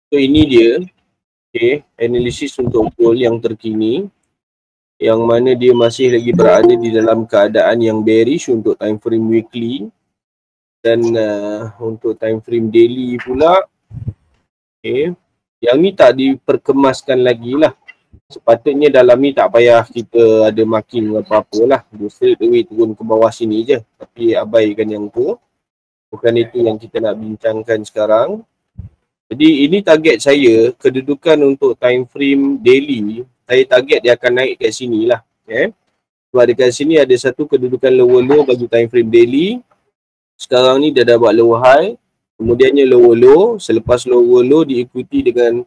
So ini dia, okay, analisis untuk gold yang terkini, yang mana dia masih lagi berada di dalam keadaan yang bearish untuk time frame weekly, dan untuk time frame daily pula, okay, yang ni tak diperkemaskan lagi lah. Sepatutnya dalam ni tak payah kita ada marking apa-apa lah, dia straight away turun ke bawah sini je. Tapi abaikan yang tu, bukan itu yang kita nak bincangkan sekarang. Jadi ini target saya, kedudukan untuk time frame daily, saya target dia akan naik kat sini lah. Okay. Sebab dekat sini ada satu kedudukan lower low bagi time frame daily. Sekarang ni dia dah buat lower high, kemudiannya lower low, selepas lower low diikuti dengan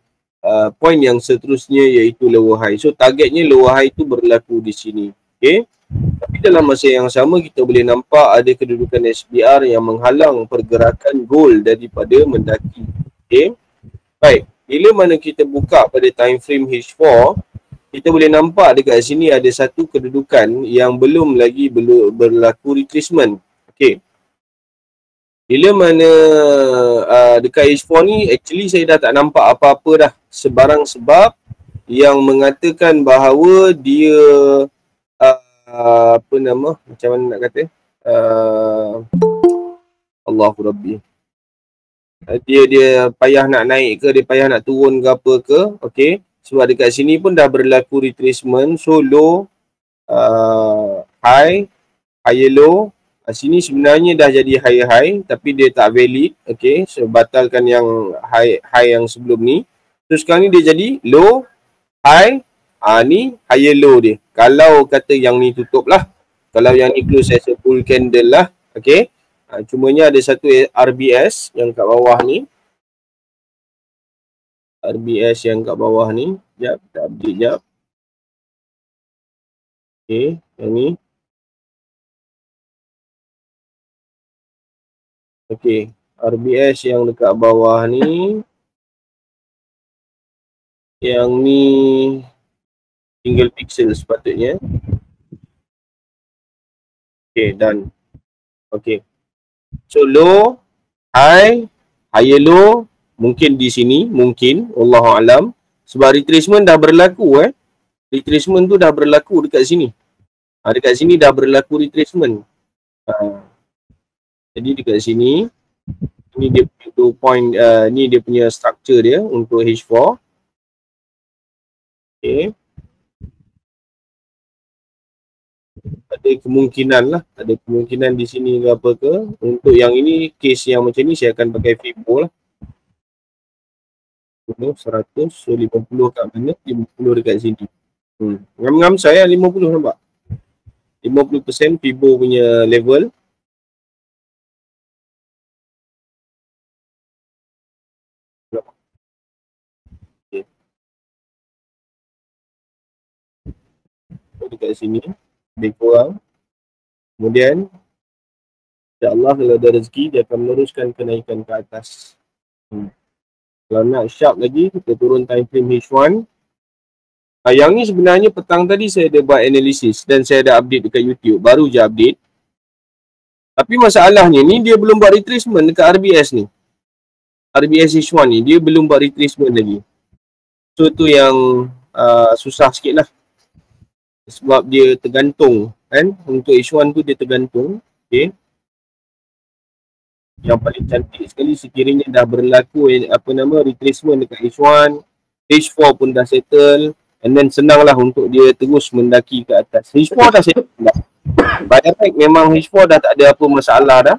point yang seterusnya iaitu lower high. So targetnya lower high tu berlaku di sini. Okay. Tapi dalam masa yang sama kita boleh nampak ada kedudukan SPR yang menghalang pergerakan gold daripada mendaki. Okay. Baik, bila mana kita buka pada time frame H4, kita boleh nampak dekat sini ada satu kedudukan yang belum lagi berlaku retracement. Okay. Bila mana dekat H4 ni, actually saya dah tak nampak apa-apa dah. Sebarang sebab yang mengatakan bahawa dia apa nama, macam mana nak kata, Allahu Rabbi, dia payah nak naik ke, dia payah nak turun ke apa ke. Okay. Sebab dekat sini pun dah berlaku retracement. So low, high, higher low. Sini sebenarnya dah jadi higher high, tapi dia tak valid. Okay. So batalkan yang high yang sebelum ni. So sekarang ni dia jadi low, high, ni higher low dia. Kalau kata yang ni tutup lah, kalau yang ni close as a full candle lah. Okay. Cumanya ada satu RBS yang kat bawah ni. RBS yang kat bawah ni. Sekejap, kita update sekejap. Okay, yang ni. Okay, RBS yang dekat bawah ni. Yang ni single pixel sepatutnya. Okay, done. Okay. So low, high, higher low, mungkin di sini, mungkin, Wallahualam. Sebab retracement dah berlaku retracement tu dah berlaku dekat sini. Dekat sini dah berlaku retracement. Jadi dekat sini, ni dia punya 2 point, ni dia punya structure dia untuk H4. Okay. Ada kemungkinan lah, ada kemungkinan di sini ke apa ke. Untuk yang ini, case yang macam ni saya akan pakai Fibo lah. 100, so 50 kat mana, 50 dekat sini. Ngam-ngam saya 50 nampak. 50% Fibo punya level. Okay. So, dekat sini, lebih kurang. Kemudian, insyaAllah kalau ada rezeki, dia akan meneruskan kenaikan ke atas. Kalau nak sharp lagi, kita turun time frame H1. Yang ni sebenarnya petang tadi saya ada buat analisis dan saya ada update dekat YouTube. Baru je update. Tapi masalahnya ni dia belum buat retracement dekat RBS ni. RBS H1 ni dia belum buat retracement lagi. So tu yang susah sikit lah. Sebab dia tergantung kan. Untuk H1 tu dia tergantung. Okay. Yang paling cantik sekali sekiranya dah berlaku retracement dekat H1. H4 pun dah settle. And then senanglah untuk dia terus mendaki ke atas. H4 dah settle dah. By effect memang H4 dah tak ada apa masalah dah.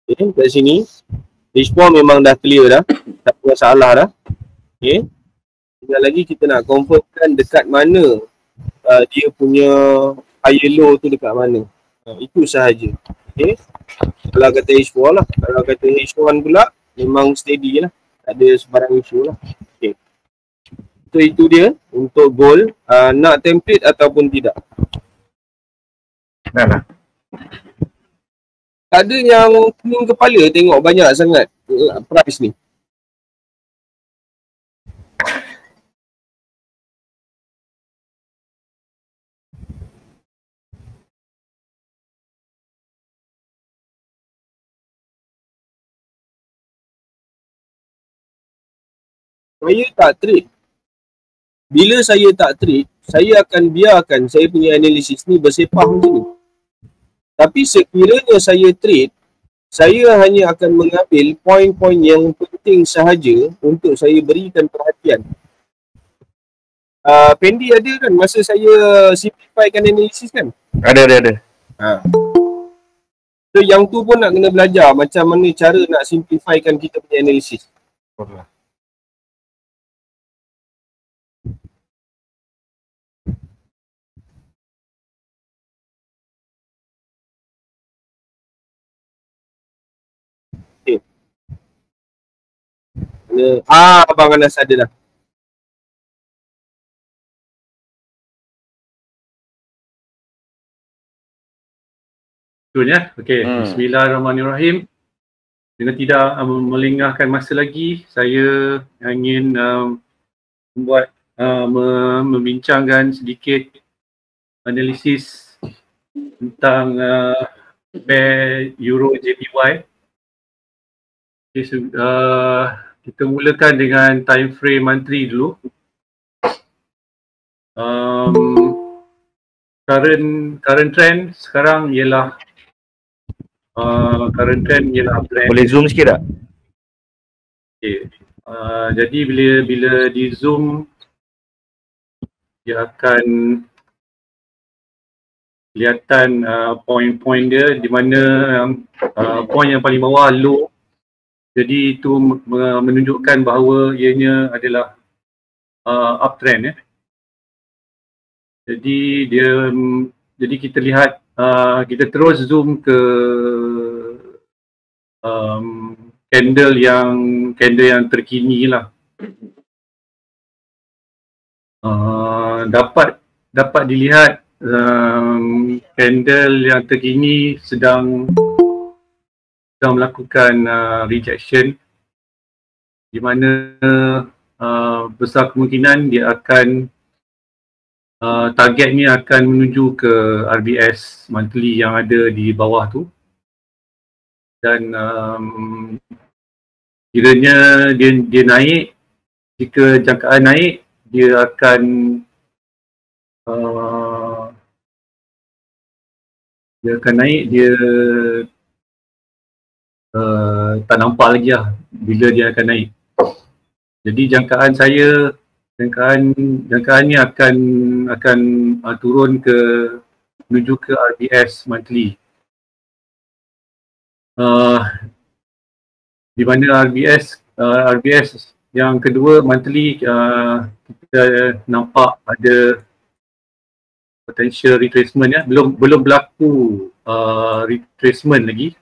Okay, kat sini H4 memang dah clear dah. Tak ada masalah dah. Okay. Tinggal lagi kita nak confirmkan dekat mana dia punya higher low tu dekat mana. Itu sahaja. Okay. Kalau kata H4 lah. Kalau kata H1 pula memang steady lah. Tak ada sebarang isu lah. Okay. So itu dia untuk gold. Nak template ataupun tidak? Nah. Ada yang pening kepala tengok banyak sangat price ni. Saya tak trade. Bila saya tak trade, saya akan biarkan saya punya analisis ni bersepah macam ni. Tapi sekiranya saya trade, saya hanya akan mengambil poin-poin yang penting sahaja untuk saya berikan perhatian. Pendi ada kan masa saya simplifykan analisis kan? Ada. So yang tu pun nak kena belajar macam mana cara nak simplifykan kita punya analisis. Okay. Abang Anas ada dah. Betul ya? Okey. Bismillahirrahmanirrahim. Dengan tidak melengahkan masa lagi, saya ingin membincangkan sedikit analisis tentang pair Euro JPY. Okay, so, kita mulakan dengan time frame monthly dulu. Current trend sekarang ialah Boleh zoom sikit tak? Okay. Jadi bila di zoom dia akan kelihatan poin-poin dia di mana poin yang paling bawah low. Jadi itu menunjukkan bahawa ianya adalah uptrend ya. Jadi kita lihat kita terus zoom ke candle yang terkini lah. Dapat dilihat candle yang terkini sedang melakukan rejection, di mana besar kemungkinan dia akan targetnya akan menuju ke RBS monthly yang ada di bawah tu, dan kiranya dia naik, jika jangkaan naik dia akan tak nampak lagi lah bila dia akan naik. Jadi jangkaannya akan turun menuju ke RBS monthly. Di mana RBS yang kedua monthly kita nampak ada potential retracement ya, belum berlaku retracement lagi.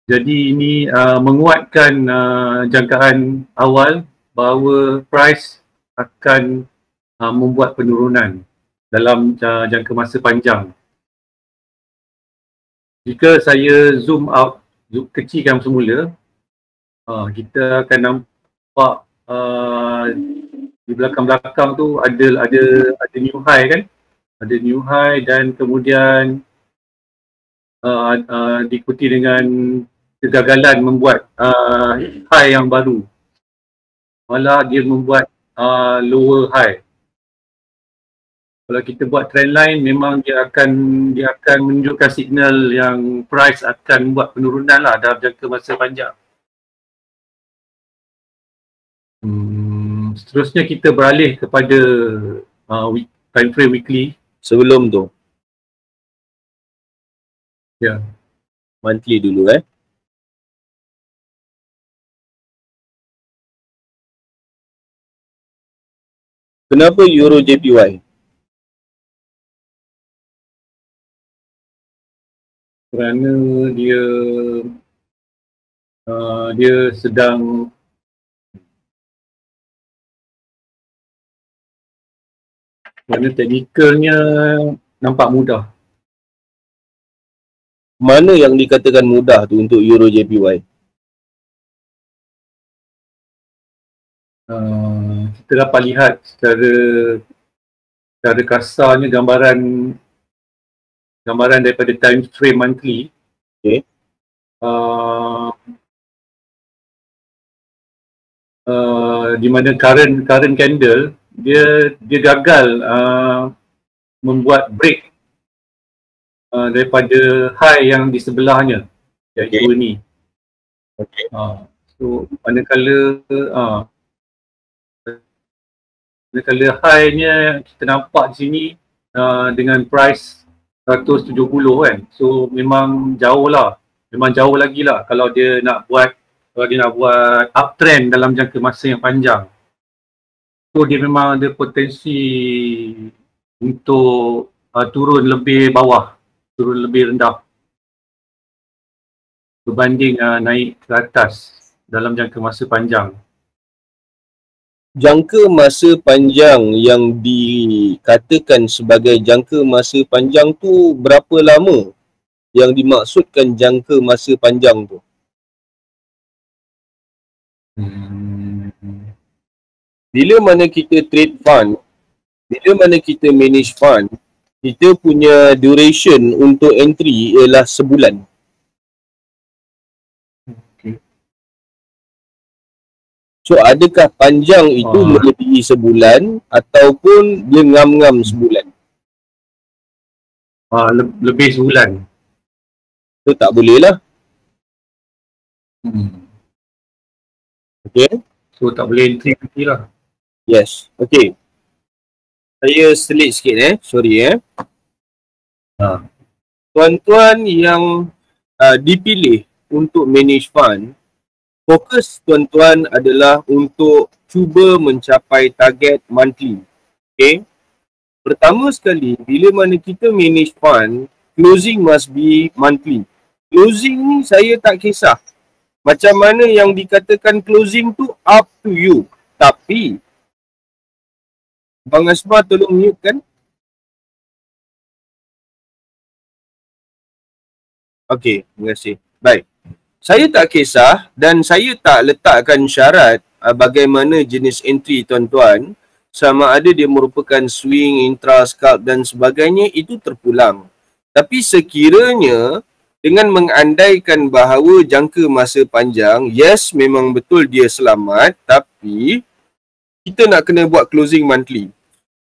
Jadi ini menguatkan jangkaan awal bahawa price akan membuat penurunan dalam jangka masa panjang. Jika saya zoom kecilkan semula, kita akan nampak di belakang-belakang tu ada new high kan? Ada new high dan kemudian diikuti dengan kegagalan membuat high yang baru. Malah dia membuat lower high. Kalau kita buat trend line, memang dia akan menunjukkan signal yang price akan membuat penurunan lah dalam jangka masa panjang. Seterusnya kita beralih kepada time frame weekly. Sebelum tu ya, monthly dulu Kenapa Euro JPY? Kerana dia sedang teknikalnya nampak mudah. Mana yang dikatakan mudah tu untuk Euro JPY? Kita dapat lihat secara kasarnya gambaran daripada time frame monthly. Okay. di mana current candle dia gagal membuat break daripada high yang di sebelahnya, iaitu ni. So manakala high-nya kita nampak di sini dengan price 170 kan. So memang jauh lagi lah kalau dia nak buat uptrend dalam jangka masa yang panjang. So dia memang ada potensi untuk turun lebih bawah, turun lebih rendah berbanding naik ke atas dalam jangka masa panjang. Jangka masa panjang yang dikatakan sebagai jangka masa panjang tu berapa lama yang dimaksudkan jangka masa panjang tu? Bila mana kita trade fund, bila mana kita manage fund, kita punya duration untuk entry ialah sebulan. So adakah panjang itu melebihi sebulan ataupun dia ngam-ngam sebulan? Lebih sebulan. So tak boleh lah. Okay. So tak boleh entry nanti lah. Yes. Okay. Saya selit sikit sorry Tuan-tuan yang dipilih untuk manage fund, fokus tuan-tuan adalah untuk cuba mencapai target monthly. Okay. Pertama sekali, bila mana kita manage fund, closing must be monthly. Closing ni saya tak kisah. Macam mana yang dikatakan closing tu up to you. Tapi Bang Asma tolong mute kan? Okey, terima kasih. Baik. Saya tak kisah dan saya tak letakkan syarat bagaimana jenis entry tuan-tuan, sama ada dia merupakan swing, intra, scalp dan sebagainya, itu terpulang. Tapi sekiranya dengan mengandaikan bahawa jangka masa panjang, yes memang betul dia selamat, tapi kita nak kena buat closing monthly.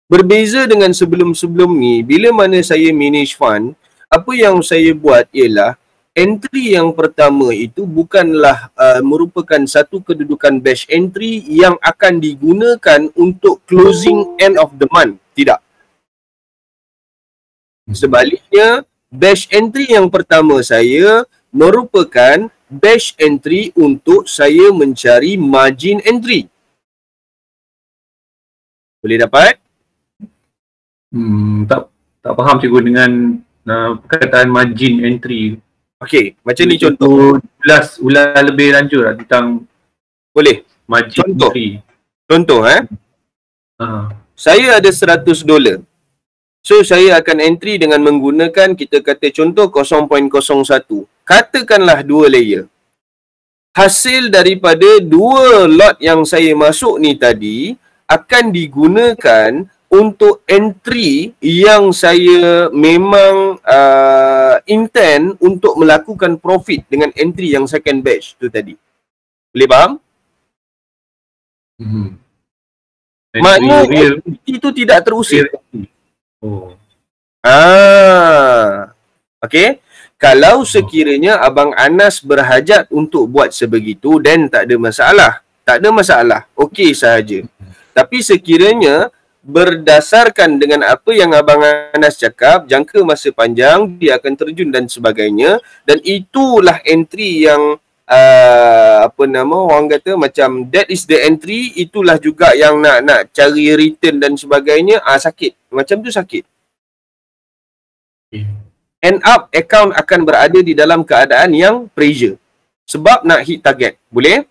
Berbeza dengan sebelum-sebelum ni, bila mana saya manage fund, apa yang saya buat ialah entry yang pertama itu bukanlah merupakan satu kedudukan batch entry yang akan digunakan untuk closing end of the month. Tidak. Sebaliknya, batch entry yang pertama saya merupakan batch entry untuk saya mencari margin entry. Boleh dapat? Tak faham cikgu dengan perkataan margin entry. Okey, macam ni contoh. Ulas lebih lanjut lah tentang boleh margin entry. Contoh saya ada $100. So saya akan entry dengan menggunakan, kita kata contoh 0.01. Katakanlah 2 layer. Hasil daripada 2 lot yang saya masuk ni tadi akan digunakan untuk entry yang saya memang intend untuk melakukan profit dengan entry yang second batch tu tadi. Boleh faham? Maknanya itu tidak terusik. Okey. Kalau sekiranya Abang Anas berhajat untuk buat sebegitu, then tak ada masalah. Tak ada masalah. Okey sahaja. Tapi sekiranya berdasarkan dengan apa yang Abang Anas cakap, jangka masa panjang, dia akan terjun dan sebagainya, dan itulah entry yang orang kata macam that is the entry, itulah juga yang nak cari return dan sebagainya, sakit. Macam tu sakit. End up account akan berada di dalam keadaan yang pressure sebab nak hit target. Boleh?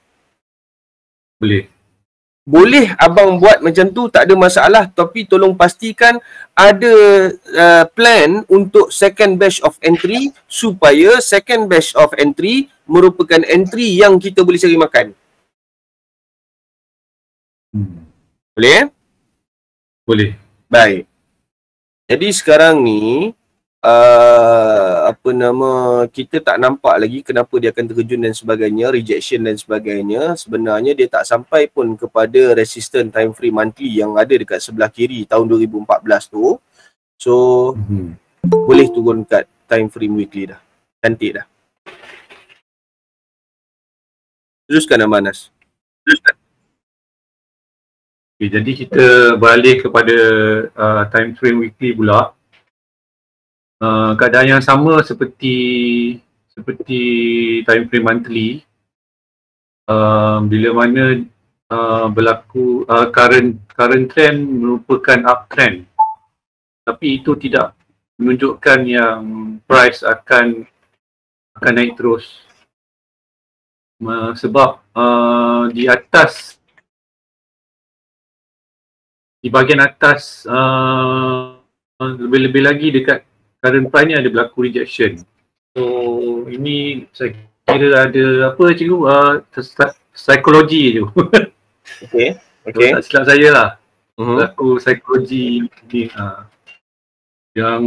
Boleh abang buat macam tu, tak ada masalah, tapi tolong pastikan ada plan untuk second batch of entry supaya second batch of entry merupakan entry yang kita boleh cari makan. Boleh? Boleh. Baik. Jadi sekarang ni kita tak nampak lagi kenapa dia akan terkejun dan sebagainya, rejection dan sebagainya. Sebenarnya dia tak sampai pun kepada resistant time frame monthly yang ada dekat sebelah kiri tahun 2014 tu. So boleh turun kat time frame weekly dah. Cantik dah. Teruskan Amanas. Okay, jadi kita balik kepada time frame weekly pula. Keadaan yang sama seperti time frame monthly. Bila mana berlaku current trend merupakan uptrend, tapi itu tidak menunjukkan yang price akan naik terus. Sebab di bahagian atas lebih-lebih lagi dekat current price ni ada berlaku rejection. So ini saya kira ada apa cikgu, psikologi tu. Okay. Tak silap saya lah. Berlaku psikologi ni yang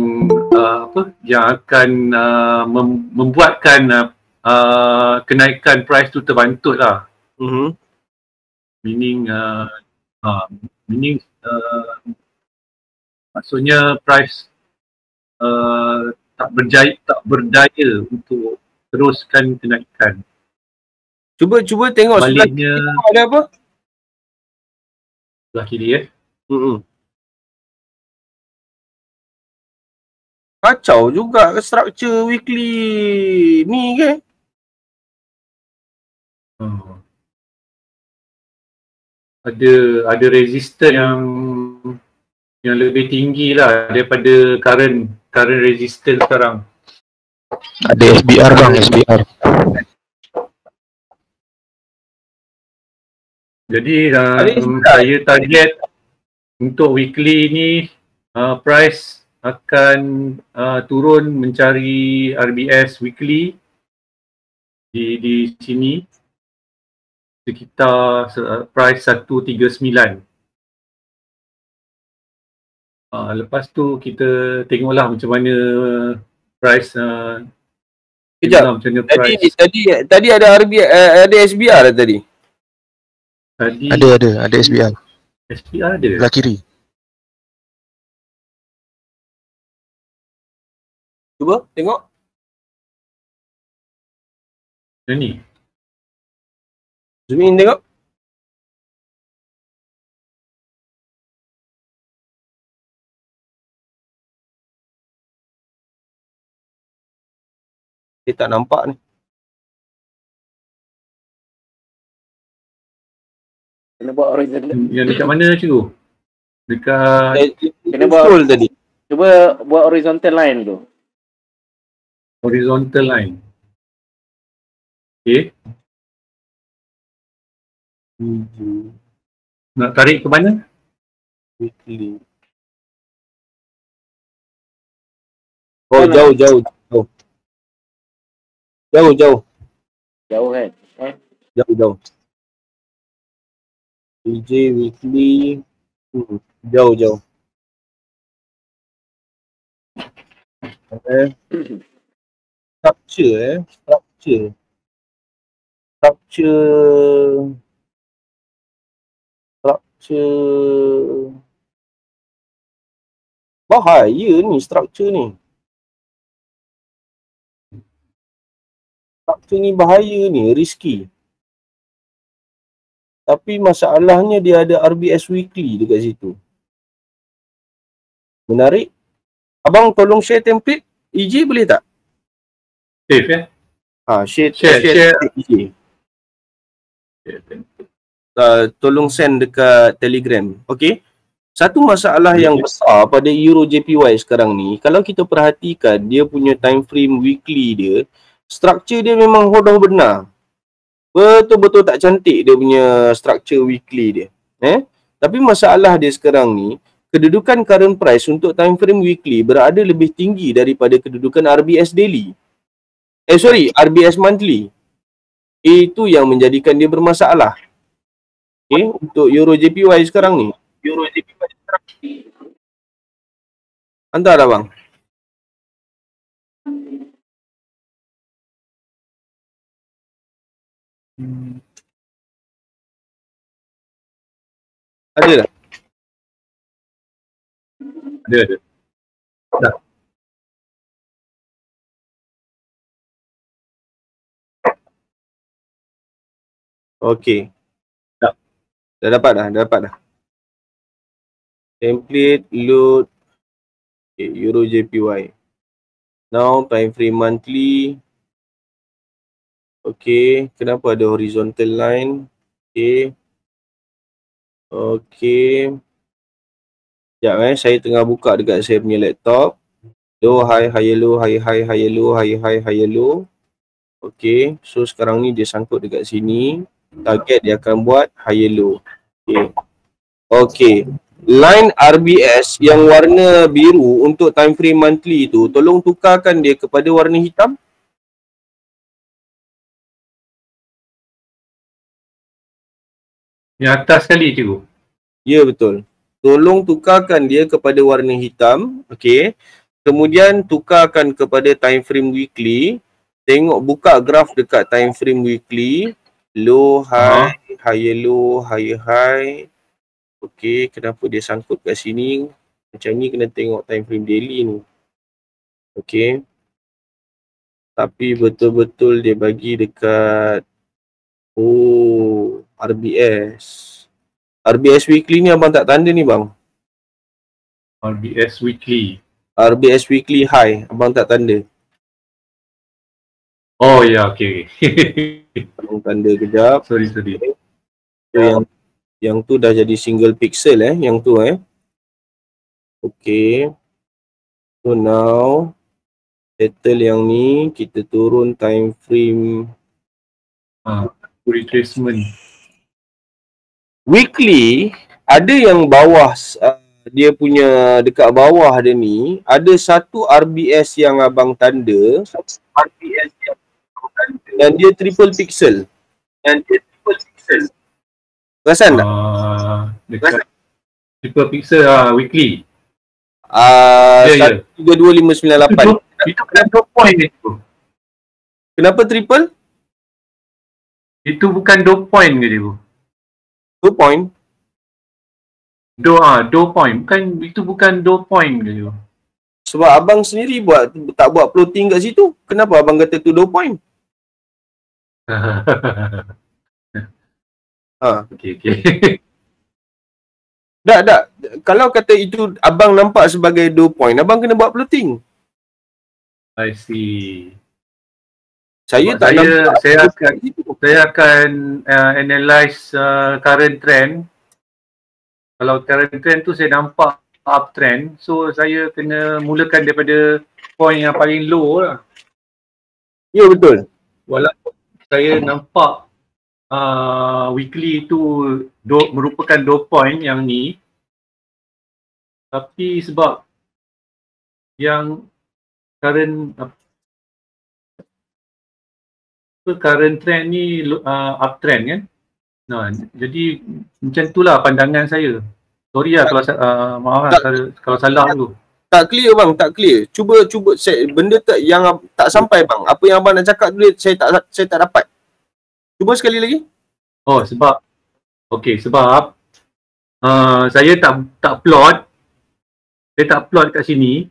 yang akan membuatkan kenaikan price tu terbantut lah. Meaning maksudnya price tak berdaya untuk teruskan kenaikan. Cuba tengok baliknya ada apa? Sebelah kiri Kacau juga structure weekly ni ke? Ada resistance yang lebih tinggi lah daripada current resistance sekarang. Ada SBR bang, SBR. Jadi saya target untuk weekly ni price akan turun mencari RBS weekly di sini sekitar price 139. Lepas tu kita tengoklah macam mana price Kejap. Tadi ada ada SBR tadi. Ada SBR. SBR ada. Belah kiri. Cuba tengok. Yang ni. Zoom in tengok. Dia tak nampak ni. Kena buat horizontal. Yang dekat mana cikgu? Dekat kena buat tadi. Cuba buat horizontal line tu. Horizontal line. Okay. Nak tarik ke mana? Weekly. Oh, jauh. Jauh kan? Jauh. DJ weekly. Jauh. Structure. Bahaya ni structure ni. Structure ni bahaya ni, risky. Tapi masalahnya dia ada RBS weekly dekat situ. Menarik. Abang tolong share template EJ boleh tak? Safe ya? Share EJ. Tolong send dekat Telegram. Okay. Satu masalah yang besar pada Euro JPY sekarang ni, kalau kita perhatikan dia punya time frame weekly dia, structure dia memang hodoh benar. Betul-betul tak cantik dia punya structure weekly dia. Tapi masalah dia sekarang ni, kedudukan current price untuk time frame weekly berada lebih tinggi daripada kedudukan RBS daily. RBS monthly. Itu yang menjadikan dia bermasalah. Okay, untuk Euro JPY sekarang ni. Hantar dah bang. Ada tak? Ada. Dah. Okey. Dah. Dah dapat dah. Template load Euro JPY. Now time frame monthly. Okey, kenapa ada horizontal line? Okey. Sekejap saya tengah buka dekat saya punya laptop. Low, high, higher, low, high, higher, low, high, higher, low. Okey, so sekarang ni dia sangkut dekat sini. Target dia akan buat higher, low. Okey. Line RBS yang warna biru untuk time frame monthly tu, tolong tukarkan dia kepada warna hitam. Yang atas sekali cikgu. Ya, betul. Tolong tukarkan dia kepada warna hitam. Okey. Kemudian tukarkan kepada time frame weekly. Tengok buka graf dekat time frame weekly. Low, high, higher, low, higher, high. Okey, kenapa dia sangkut kat sini? Macam ni kena tengok time frame daily ni. Okey. Tapi betul-betul dia bagi dekat RBS. RBS weekly ni abang tak tanda ni bang. RBS weekly. RBS weekly high abang tak tanda. Oh ya, okey. Abang tanda kejap. Sorry. So, yang tu dah jadi single pixel yang tu Okey. So now settle yang ni, kita turun time frame Retracement. Weekly ada yang bawah dia punya dekat bawah dia ni ada satu RBS yang abang tanda, dan dia triple pixel. Perasan tak? Dekat triple pixel weekly. 32598. Itu bukan 2 point ke tu? Kenapa triple? Itu bukan 2 point ke tu? 2 point. 2 point. Itu bukan 2 point ke tu? Sebab abang sendiri tak buat plotting kat situ. Kenapa abang kata tu 2 point? Okey. Tak. Kalau kata itu abang nampak sebagai 2 point, abang kena buat plotting. I see. Saya tak nampak. Saya akan analyse current trend. Kalau current trend tu saya nampak uptrend, so saya kena mulakan daripada point yang paling low lah. Ya, betul. Walaupun saya nampak weekly tu merupakan 2 point yang ni, tapi sebab yang current trend ni uptrend kan. Jadi macam itulah pandangan saya. Sorry lah kalau maaf kalau salah tu. Tak clear bang, tak clear. Cuba benda yang tak sampai bang. Apa yang abang nak cakap tu saya tak dapat. Cuba sekali lagi. Sebab saya tak plot. Saya tak plot kat sini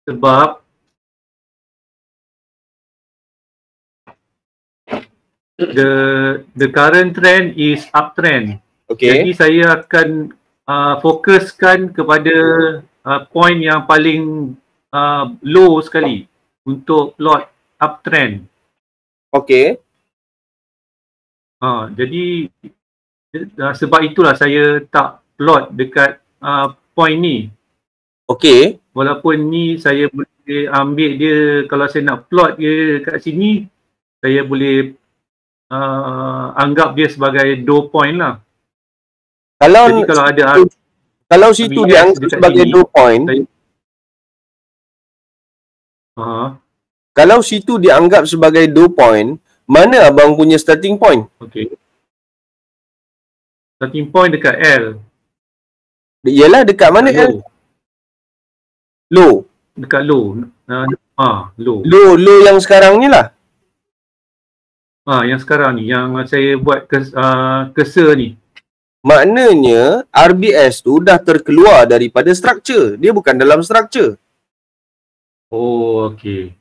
sebab the current trend is uptrend. Okay. Jadi saya akan fokuskan kepada point yang paling low sekali untuk plot uptrend. Okay. Jadi sebab itulah saya tak plot dekat point ni. Okay. Walaupun ni saya boleh ambil dia, kalau saya nak plot dia kat sini, saya boleh anggap dia sebagai 2 point lah. Jadi kalau situ dianggap sebagai 2 point, kalau situ dianggap sebagai 2 point, mana abang punya starting point? Okay. Starting point dekat L. Yalah, dekat mana L? Low. Dekat low. Low. Low yang sekarang ni lah. Yang sekarang ni, yang saya buat cursor ni. Maknanya RBS tu dah terkeluar daripada struktur. Dia bukan dalam struktur. Oh, okey.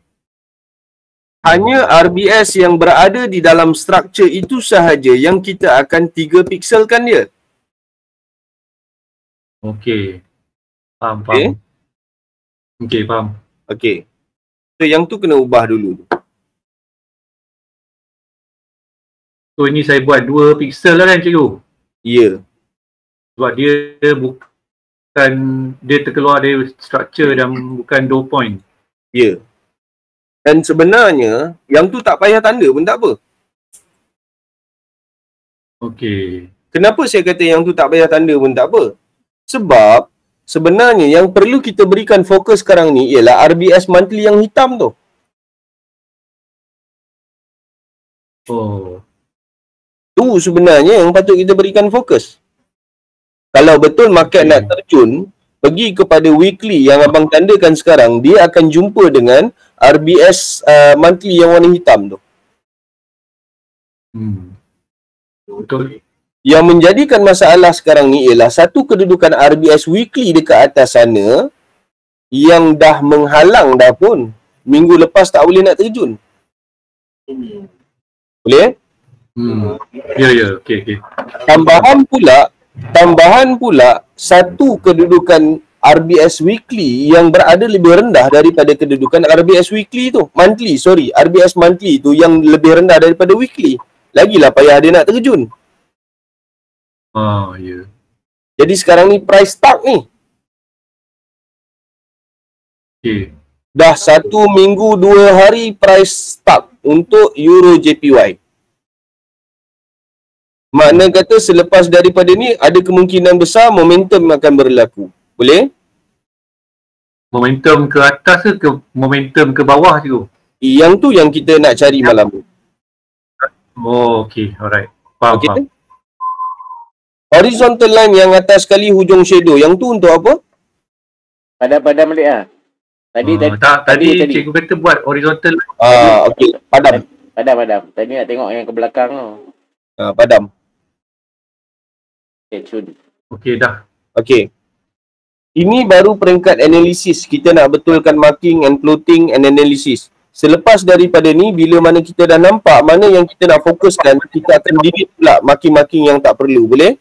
Hanya RBS yang berada di dalam struktur itu sahaja yang kita akan 3 pikselkan dia. Okey. Faham. Okey, faham. Okey. So yang tu kena ubah dulu. So ini saya buat 2 piksel lah kan cikgu? Ya. Sebab dia bukan, dia terkeluar dari structure dan bukan 2 point. Ya. Dan sebenarnya yang tu tak payah tanda pun tak apa. Okey. Kenapa saya kata yang tu tak payah tanda pun tak apa? Sebab sebenarnya yang perlu kita berikan fokus sekarang ni ialah RBS monthly yang hitam tu. Oh. Tu sebenarnya yang patut kita berikan fokus. Kalau betul market nak terjun, pergi kepada weekly yang abang tandakan sekarang, dia akan jumpa dengan RBS monthly yang warna hitam tu. Betul. Yang menjadikan masalah sekarang ni ialah satu kedudukan RBS weekly dekat atas sana yang dah menghalang dah pun. Minggu lepas tak boleh nak terjun. Boleh? Ya, okey. Tambahan pula satu kedudukan RBS weekly yang berada lebih rendah daripada kedudukan RBS weekly tu. RBS monthly tu yang lebih rendah daripada weekly. Lagilah payah dia nak terjun. Ya. Jadi sekarang ni price stuck ni. Okey. Dah 1 minggu 2 hari price stuck untuk Euro JPY. Makna kata selepas daripada ni ada kemungkinan besar momentum akan berlaku. Boleh? Momentum ke atas ke momentum ke bawah cikgu? Yang tu yang kita nak cari malam ni. Oh, okey. Alright. Faham. Horizontal line yang atas sekali hujung shadow. Yang tu untuk apa? Padam balik ah. Tadi cikgu kata buat horizontal line. Okey. Padam. Tadi nak tengok yang ke belakang tu. Padam. Okay, cun. Okey, dah. Okey. Ini baru peringkat analisis. Kita nak betulkan marking and plotting and analysis. Selepas daripada ni, bila mana kita dah nampak mana yang kita nak fokuskan, kita akan delete pula marking-marking yang tak perlu. Boleh?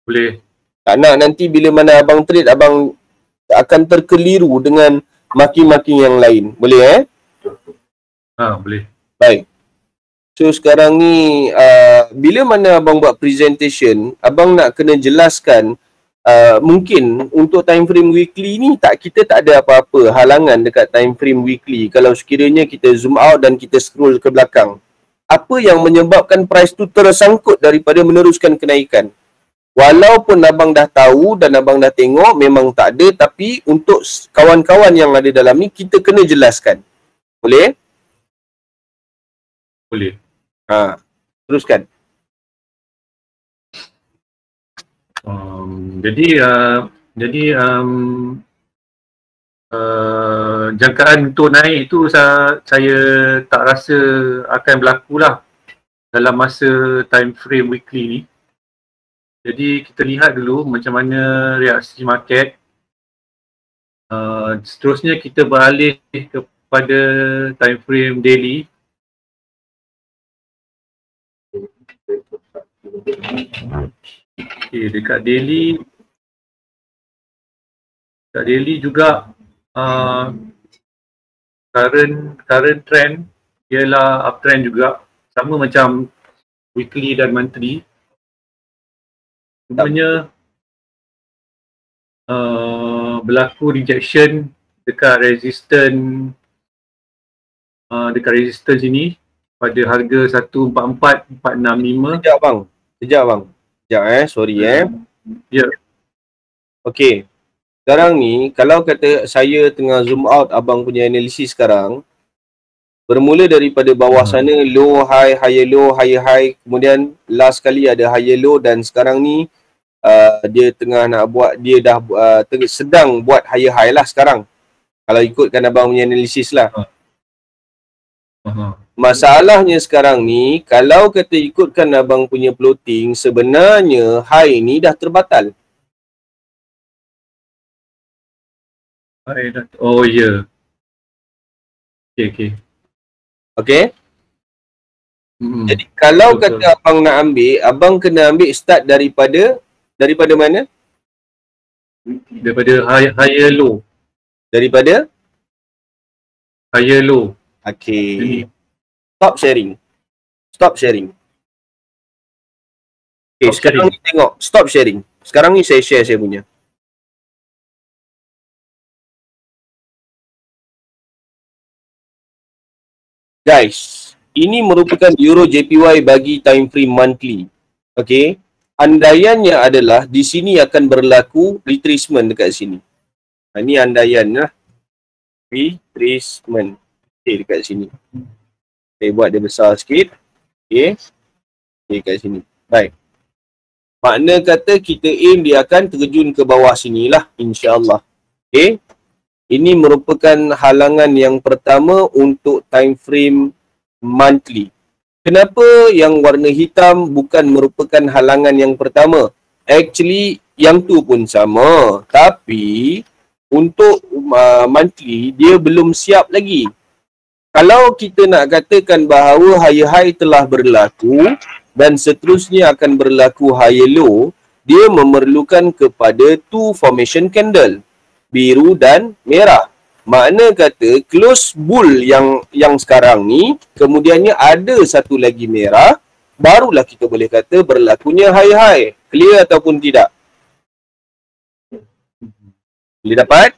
Boleh. Tak nak nanti bila mana abang trade, abang akan terkeliru dengan marking-marking yang lain. Boleh Boleh. Baik. So sekarang ni, bila mana abang buat presentation, abang nak kena jelaskan mungkin untuk time frame weekly ni kita tak ada apa-apa halangan dekat time frame weekly kalau sekiranya kita zoom out dan kita scroll ke belakang. Apa yang menyebabkan price tu tersangkut daripada meneruskan kenaikan? Walaupun abang dah tahu dan abang dah tengok memang tak ada, tapi untuk kawan-kawan yang ada dalam ni kita kena jelaskan. Boleh? Boleh. Teruskan. Jangkaan untuk naik tu saya tak rasa akan berlaku lah dalam masa time frame weekly ni. Jadi kita lihat dulu macam mana reaksi market. Seterusnya kita beralih kepada time frame daily. Okay, dekat daily juga current trend ialah uptrend juga, sama macam weekly dan monthly. Sebenarnya berlaku rejection dekat resistance ini pada harga 144,465. Sekejap bang. Sorry Ya. Okey. Sekarang ni kalau kata saya tengah zoom out abang punya analisis sekarang, bermula daripada bawah sana low high, higher low, higher high, kemudian last kali ada higher low dan sekarang ni dia tengah nak buat, dia dah sedang buat higher high lah sekarang. Kalau ikutkan abang punya analisis lah. Masalahnya sekarang ni, kalau kata ikutkan abang punya plotting, sebenarnya high ni dah terbatal. Oh ya. Okay. Okay? Jadi kalau Betul. kata abang nak ambil, abang kena ambil start daripada mana? Daripada higher low. Daripada? Higher low. Okay. Stop sharing. Okay, Stop sekarang ni tengok. Stop sharing. Sekarang ni saya share saya punya. Guys, ini merupakan Euro JPY bagi time frame monthly. Okay. Andaiannya adalah di sini akan berlaku retracement dekat sini. Ini andaian lah. Retracement. Okay, dekat sini. Saya buat dia besar sikit. Okay. Okay, kat sini. Baik. Makna kata kita aim dia akan terjun ke bawah sinilah, insyaAllah. Okay. Ini merupakan halangan yang pertama untuk time frame monthly. Kenapa yang warna hitam bukan merupakan halangan yang pertama? Actually, yang tu pun sama. Tapi, untuk monthly, dia belum siap lagi. Kalau kita nak katakan bahawa higher high telah berlaku dan seterusnya akan berlaku higher low, dia memerlukan kepada two formation candle. Biru dan merah. Makna kata close bull yang sekarang ni, kemudiannya ada satu lagi merah, barulah kita boleh kata berlakunya high-high. Clear ataupun tidak? Boleh dapat?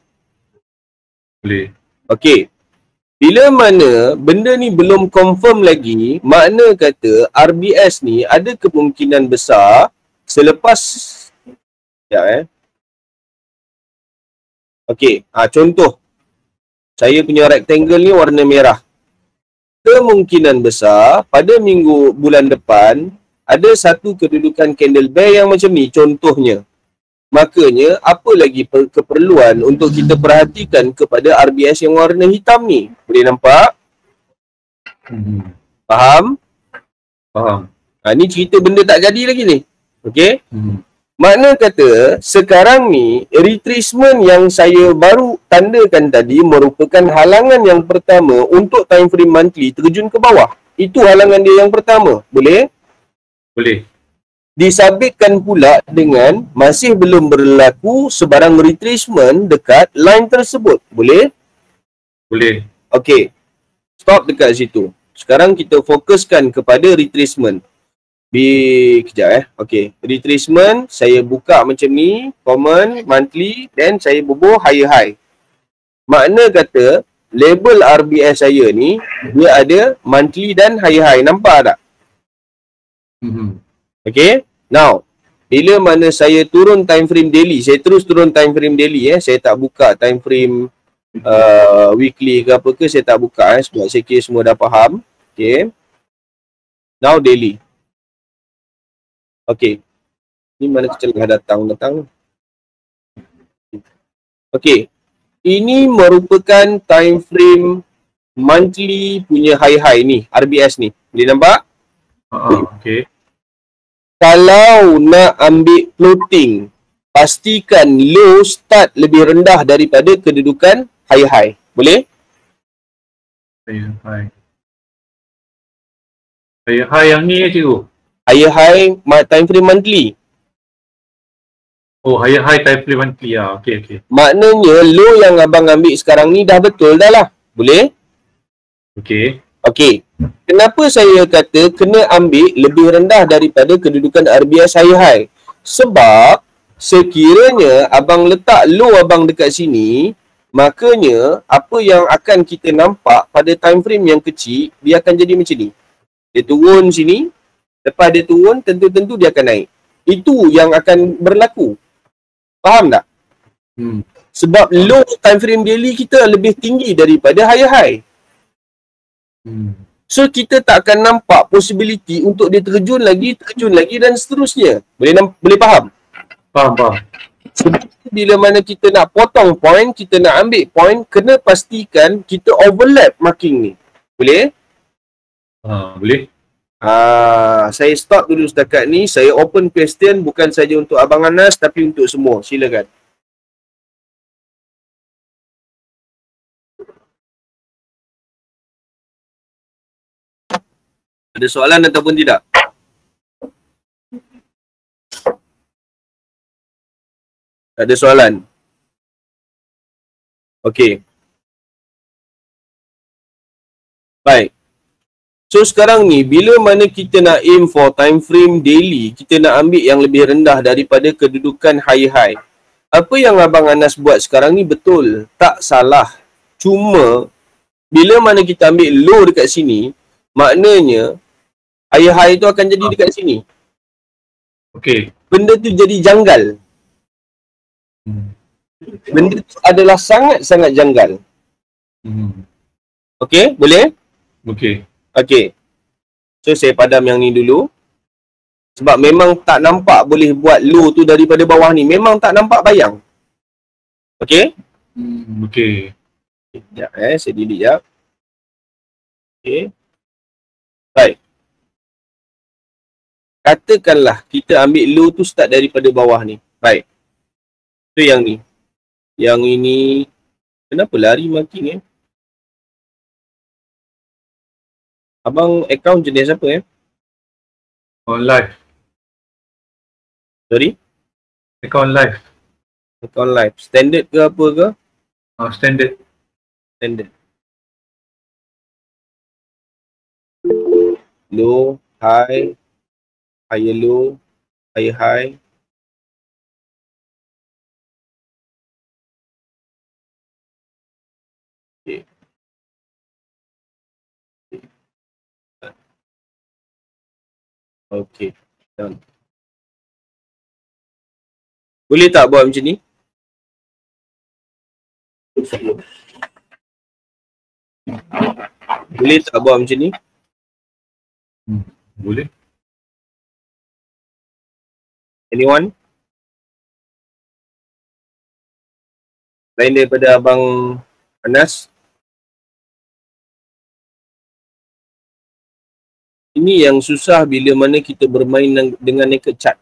Boleh. Okey. Bila mana benda ni belum confirm lagi, makna kata RBS ni ada kemungkinan besar selepas Okey, contoh. Saya punya rectangle ni warna merah. Kemungkinan besar pada bulan depan ada satu kedudukan candle bear yang macam ni contohnya. Makanya apa lagi keperluan untuk kita perhatikan kepada RBS yang warna hitam ni? Boleh nampak? Faham? Faham. Ni cerita benda tak jadi lagi ni. Okey? Makna kata, sekarang ni, retracement yang saya baru tandakan tadi merupakan halangan yang pertama untuk time frame monthly terjun ke bawah. Itu halangan dia yang pertama. Boleh? Boleh. Disabitkan pula dengan masih belum berlaku sebarang retracement dekat line tersebut. Boleh? Boleh. Okey. Stop dekat situ. Sekarang kita fokuskan kepada retracement. Kejap Okey, retracement saya buka macam ni, common, monthly, then saya bubuh higher high. Makna kata label RBS saya ni dia ada monthly dan higher high. Nampak tak? Okey. Now, bila mana saya turun time frame daily, saya terus turun time frame daily saya tak buka time frame weekly ke apa ke, saya tak buka sebab saya kira semua dah faham. Okey. Now daily. Okey. Ni mana kecelah datang. Okey. Ini merupakan time frame monthly punya high ni, RBS ni. Boleh nampak? Okey. Kalau nak ambil floating, pastikan low start lebih rendah daripada kedudukan high. Boleh? High. High yang ni cikgu? High time frame monthly. Oh, high time frame monthly lah. Okey. Maknanya low yang abang ambil sekarang ni dah betul dah lah. Boleh? Okey. Kenapa saya kata kena ambil lebih rendah daripada kedudukan RBS high? Sebab sekiranya abang letak low abang dekat sini, makanya apa yang akan kita nampak pada time frame yang kecil, dia akan jadi macam ni. Dia turun sini, lepas dia turun, tentu-tentu dia akan naik. Itu yang akan berlaku. Faham tak? Sebab low time frame daily kita lebih tinggi daripada high. So kita tak akan nampak possibility untuk dia terjun lagi dan seterusnya. Boleh faham? Faham. Sebab bila mana kita nak potong point, kita nak ambil point, kena pastikan kita overlap marking ni. Boleh? Boleh? Saya stop dulu setakat ni. Saya open question bukan saja untuk Abang Anas tapi untuk semua. Silakan. Ada soalan ataupun tidak? Ada soalan? Okey. Baik. So sekarang ni bila mana kita nak aim for time frame daily, kita nak ambil yang lebih rendah daripada kedudukan high. Apa yang Abang Anas buat sekarang ni betul, tak salah. Cuma bila mana kita ambil low dekat sini, maknanya high tu akan jadi dekat sini. Okey. Benda tu jadi janggal. Benda tu adalah sangat-sangat janggal. Okey, boleh? Okey. Okey. So saya padam yang ni dulu. Sebab memang tak nampak boleh buat low tu daripada bawah ni. Memang tak nampak bayang. Okey? Okey. Sekejap saya delete sekejap. Okey. Baik. Katakanlah kita ambil low tu start daripada bawah ni. Baik. So yang ni. Yang ini. Kenapa lari makin Abang account jenis apa On live. Sorry? Account live. Account live. Standard ke apa ke? Standard. Standard. Low, high, high low, high. Okay. Okay, done. Boleh tak buat macam ni? Boleh tak buat macam ni? Boleh. Anyone? Lain daripada Abang Anas? Ini yang susah bila mana kita bermain dengan naked chart.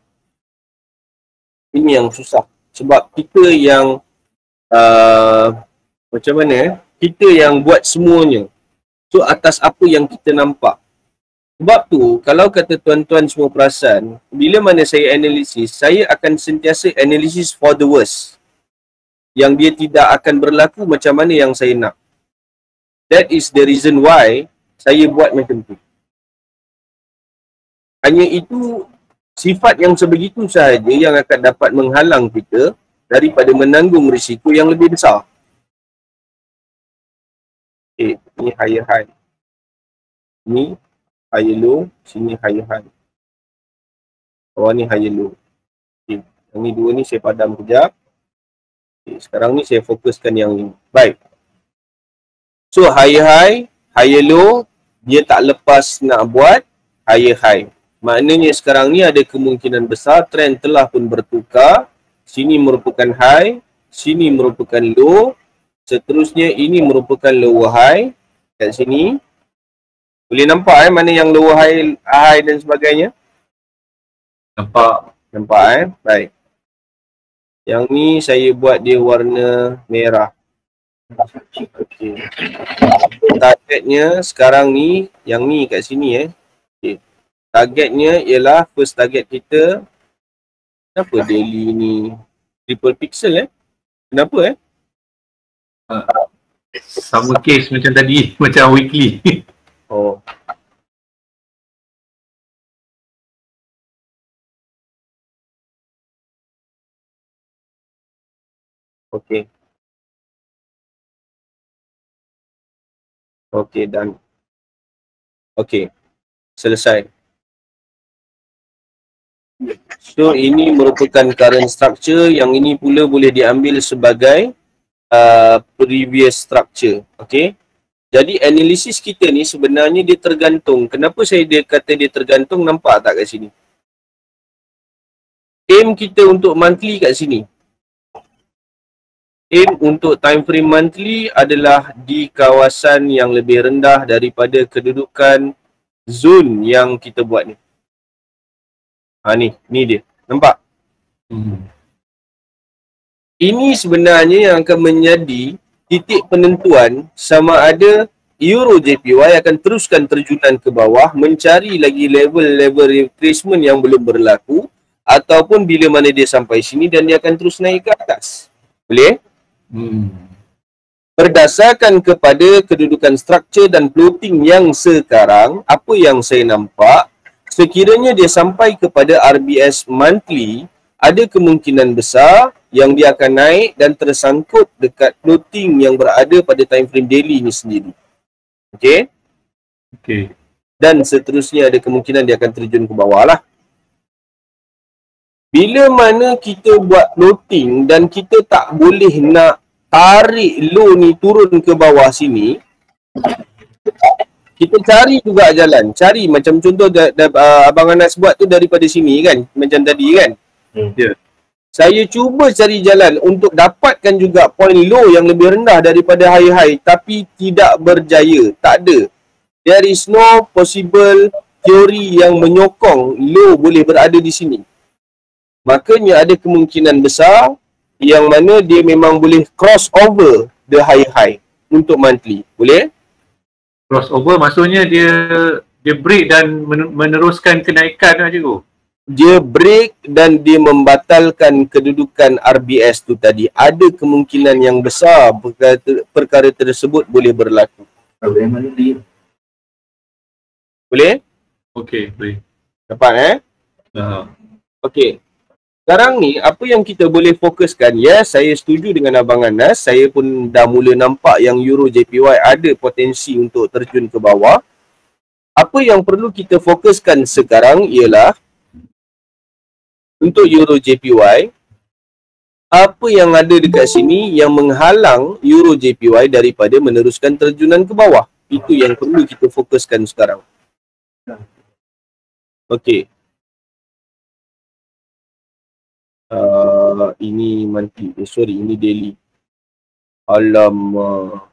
Ini yang susah. Sebab kita yang macam mana? Kita yang buat semuanya. So atas apa yang kita nampak. Sebab tu kalau kata tuan-tuan semua perasan, bila mana saya analisis, saya akan sentiasa analisis for the worst. Yang dia tidak akan berlaku macam mana yang saya nak. That is the reason why saya buat macam tu. Hanya itu sifat yang sebegitu sahaja yang akan dapat menghalang kita daripada menanggung risiko yang lebih besar. Okay, ni high. Ni high low, sini high. Bawah ni high low. Okay, yang ni dua ni saya padam kejap. Okay, sekarang ni saya fokuskan yang ini. Baik. So high, high low, dia tak lepas nak buat high. Maknanya sekarang ni ada kemungkinan besar trend telah pun bertukar. Sini merupakan high, sini merupakan low. Seterusnya ini merupakan lower high kat sini. Boleh nampak mana yang lower high dan sebagainya? Nampak. Baik. Yang ni saya buat dia warna merah. Okey. Targetnya sekarang ni, yang ni kat sini Okey. Targetnya ialah first target kita. Kenapa daily ni triple pixel Kenapa Sama case macam tadi, macam weekly. Oh. Okey. Okey, done. Okey. Selesai. So ini merupakan current structure, yang ini pula boleh diambil sebagai previous structure. Okey. Jadi analisis kita ni sebenarnya dia tergantung. Kenapa saya kata dia tergantung, nampak tak kat sini? Aim kita untuk monthly kat sini. Aim untuk time frame monthly adalah di kawasan yang lebih rendah daripada kedudukan zone yang kita buat ni. Ni dia. Nampak? Ini sebenarnya yang akan menjadi titik penentuan sama ada Euro JPY akan teruskan terjunan ke bawah mencari lagi level-level retracement yang belum berlaku ataupun bila mana dia sampai sini dan dia akan terus naik ke atas. Boleh? Berdasarkan kepada kedudukan struktur dan floating yang sekarang, apa yang saya nampak, sekiranya dia sampai kepada RBS monthly, ada kemungkinan besar yang dia akan naik dan tersangkut dekat floating yang berada pada time frame daily ni sendiri. Okey? Okey. Dan seterusnya ada kemungkinan dia akan terjun ke bawah lah. Bila mana kita buat floating dan kita tak boleh nak tarik low ni turun ke bawah sini, kita cari juga jalan. Cari macam contoh Abang Anas buat tu daripada sini kan, macam tadi kan. Ya. Saya cuba cari jalan untuk dapatkan juga point low yang lebih rendah daripada high-high tapi tidak berjaya. Tak ada. There is no possible teori yang menyokong low boleh berada di sini. Makanya ada kemungkinan besar yang mana dia memang boleh cross over the high-high untuk monthly. Boleh? Crossover maksudnya dia break dan meneruskan kenaikan lah cikgu. Dia break dan dia membatalkan kedudukan RBS tu tadi. Ada kemungkinan yang besar perkara tersebut boleh berlaku. Boleh? Okey, boleh. Dapat Okey. Sekarang ni apa yang kita boleh fokuskan? Ya, saya setuju dengan Abang Anas. Saya pun dah mula nampak yang Euro JPY ada potensi untuk terjun ke bawah. Apa yang perlu kita fokuskan sekarang ialah untuk Euro JPY, apa yang ada dekat sini yang menghalang Euro JPY daripada meneruskan terjunan ke bawah. Itu yang perlu kita fokuskan sekarang. Okey. Ini monthly. Ini daily. Alamak.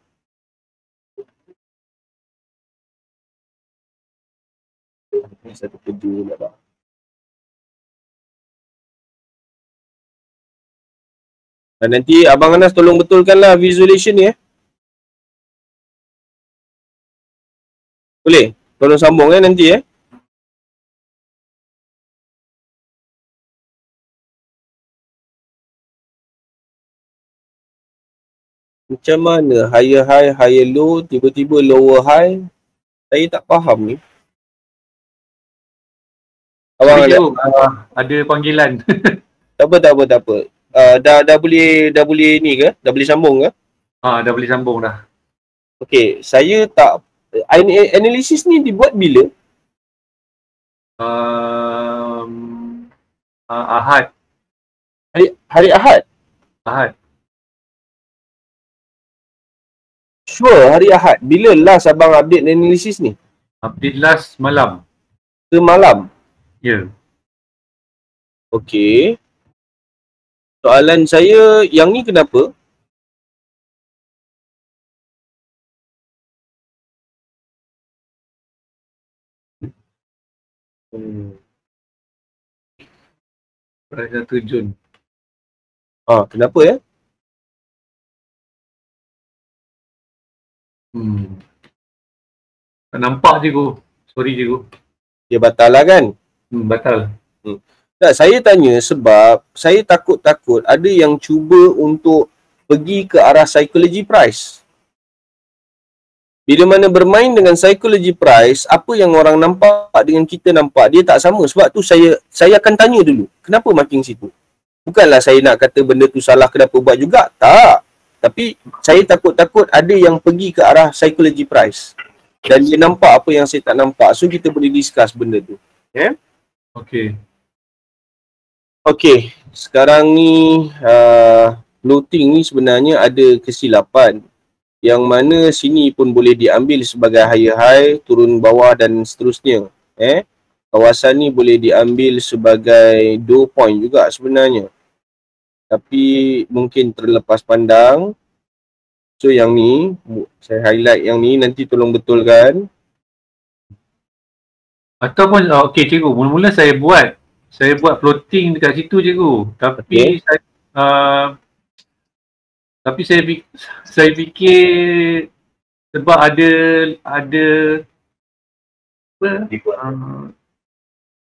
Satu kerja pula tak. Dan nanti Abang Anas tolong betulkanlah visualization ni Boleh? Tolong sambung nanti Macam mana higher high, higher low, tiba-tiba lower high? Saya tak faham ni. Abang ada panggilan. Tak apa. Dah boleh ni ke? Dah boleh sambung ke? Dah boleh sambung dah. Okey, saya tak analisis ni dibuat bila? Ahad. Hari Ahad. Sure, hari Ahad. Bila last abang update analisis ni? Update last malam. Semalam? Ya. Okey. Soalan saya, yang ni kenapa? Pada terjun. Kenapa Tak nampak cikgu. Sorry cikgu. Dia batal lah kan? Batal. Tak, saya tanya sebab saya takut-takut ada yang cuba untuk pergi ke arah psychology price. Bila mana bermain dengan psychology price, apa yang orang nampak dengan kita nampak, dia tak sama. Sebab tu saya akan tanya dulu, kenapa marking situ? Bukanlah saya nak kata benda tu salah kenapa buat juga, tak. Tapi saya takut-takut ada yang pergi ke arah psychology price. Dan dia nampak apa yang saya tak nampak. So kita boleh discuss benda tu. Okey, sekarang ni floating ni sebenarnya ada kesilapan yang mana sini pun boleh diambil sebagai higher high, turun bawah dan seterusnya. Kawasan ni boleh diambil sebagai 2 point juga sebenarnya. Tapi mungkin terlepas pandang. So yang ni, saya highlight yang ni, nanti tolong betulkan. Ataupun okey cikgu, mula-mula saya buat floating dekat situ cikgu. Tapi saya fikir sebab ada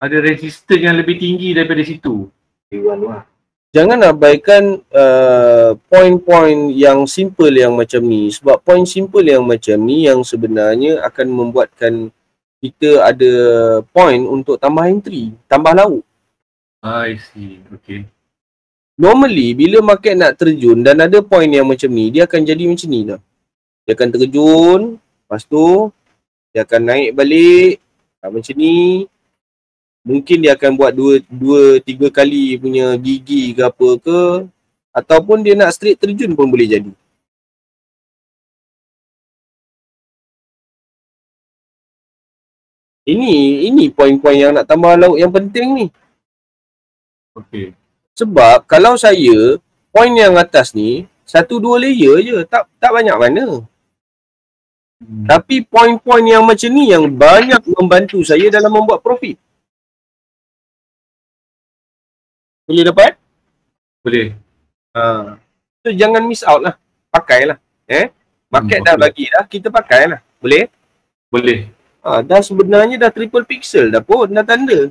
ada resistor yang lebih tinggi daripada situ. Jangan abaikan poin-poin yang simple yang macam ni. Sebab poin simple yang macam ni yang sebenarnya akan membuatkan kita ada point untuk tambah entry, tambah lauk. I see. Okay. Normally bila market nak terjun dan ada point yang macam ni, dia akan jadi macam ni lah. Dia akan terjun, lepas tu dia akan naik balik macam ni. Mungkin dia akan buat 2-3 kali punya gigi ke apa ke, ataupun dia nak straight terjun pun boleh jadi. Ini poin-poin yang nak tambah lauk yang penting ni. Okay. Sebab kalau saya, poin yang atas ni 1-2 layer je, tak banyak mana. Tapi poin-poin yang macam ni yang banyak membantu saya dalam membuat profit. Boleh dapat? Boleh. So jangan miss out lah. Pakailah. Market dah bagi dah, kita pakai lah. Boleh? Boleh. Dah sebenarnya dah triple pixel dah pun, dah tanda.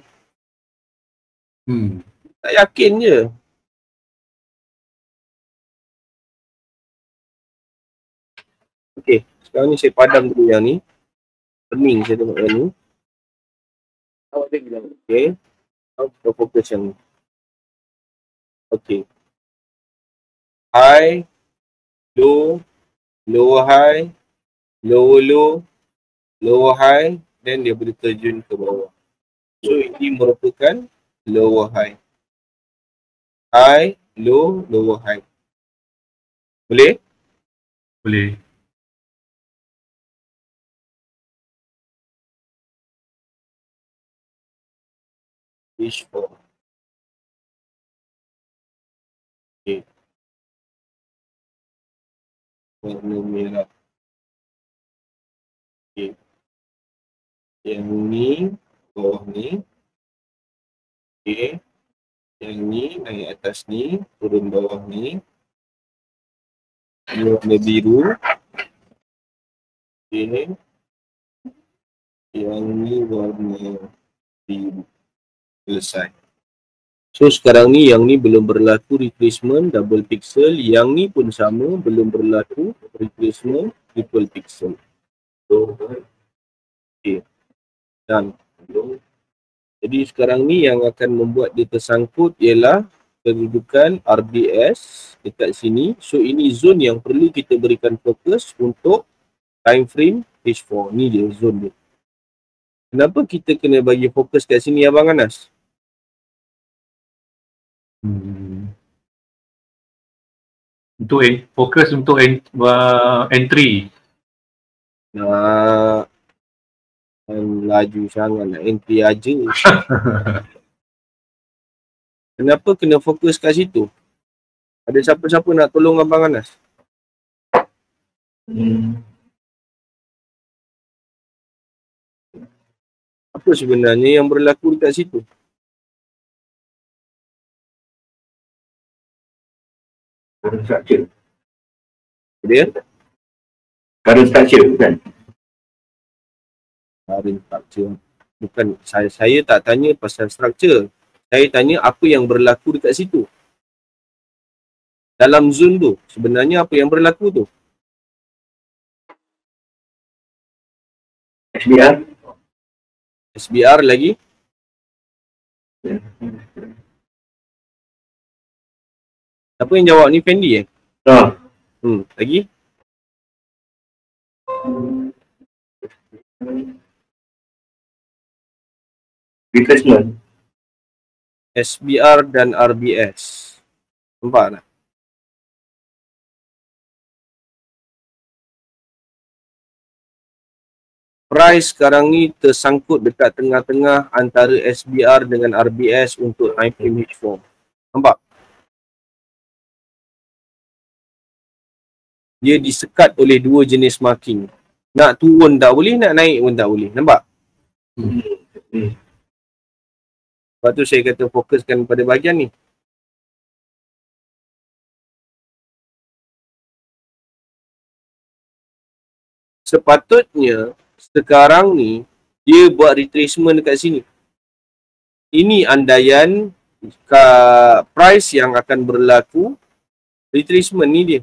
Tak yakin je. Okay, sekarang ni saya padam dulu yang ni. Pening saya tengok yang ni. Okay. Kita fokus yang ni. Okay. High, low, lower high, lower low, lower high, then dia boleh terjun ke bawah. So ini merupakan lower high. High, low, lower high. Boleh? Boleh. Fish 4. Okay. Warna merah. Okay. Yang ni, bawah ni. Okay. Yang ni, naik atas ni, turun bawah ni. Ini warna biru. Okay. Yang ni warna biru. Selesai. So sekarang ni yang ni belum berlaku retracement double pixel, yang ni pun sama belum berlaku retracement triple pixel. So okay. Dan jadi sekarang ni yang akan membuat dia tersangkut ialah kedudukan RBS dekat sini. So ini zone yang perlu kita berikan fokus untuk time frame H4. Ni dia zone dia. Kenapa kita kena bagi fokus kat sini Abang Anas? Untuk fokus untuk entry. Laju sangat nak entry aja. Kenapa kena fokus kat situ? Ada siapa-siapa nak tolong Abang Anas? Apa sebenarnya yang berlaku dekat situ? Current structure. Dia? Current structure kan? Current structure. Bukan, saya tak tanya pasal structure. Saya tanya apa yang berlaku dekat situ. Dalam zone tu, sebenarnya apa yang berlaku tu? SBR. SBR lagi? Siapa yang jawab ni? Fendi lagi? Retracement. SBR dan RBS. Nampak tak? Price sekarang ni tersangkut dekat tengah-tengah antara SBR dengan RBS untuk time frame H4. Nampak? Dia disekat oleh dua jenis marking. Nak turun tak boleh, nak naik pun tak boleh. Nampak? Sebab tu saya kata fokuskan pada bahagian ni. Sepatutnya sekarang ni dia buat retracement dekat sini. Ini andaian price yang akan berlaku retracement ni dia.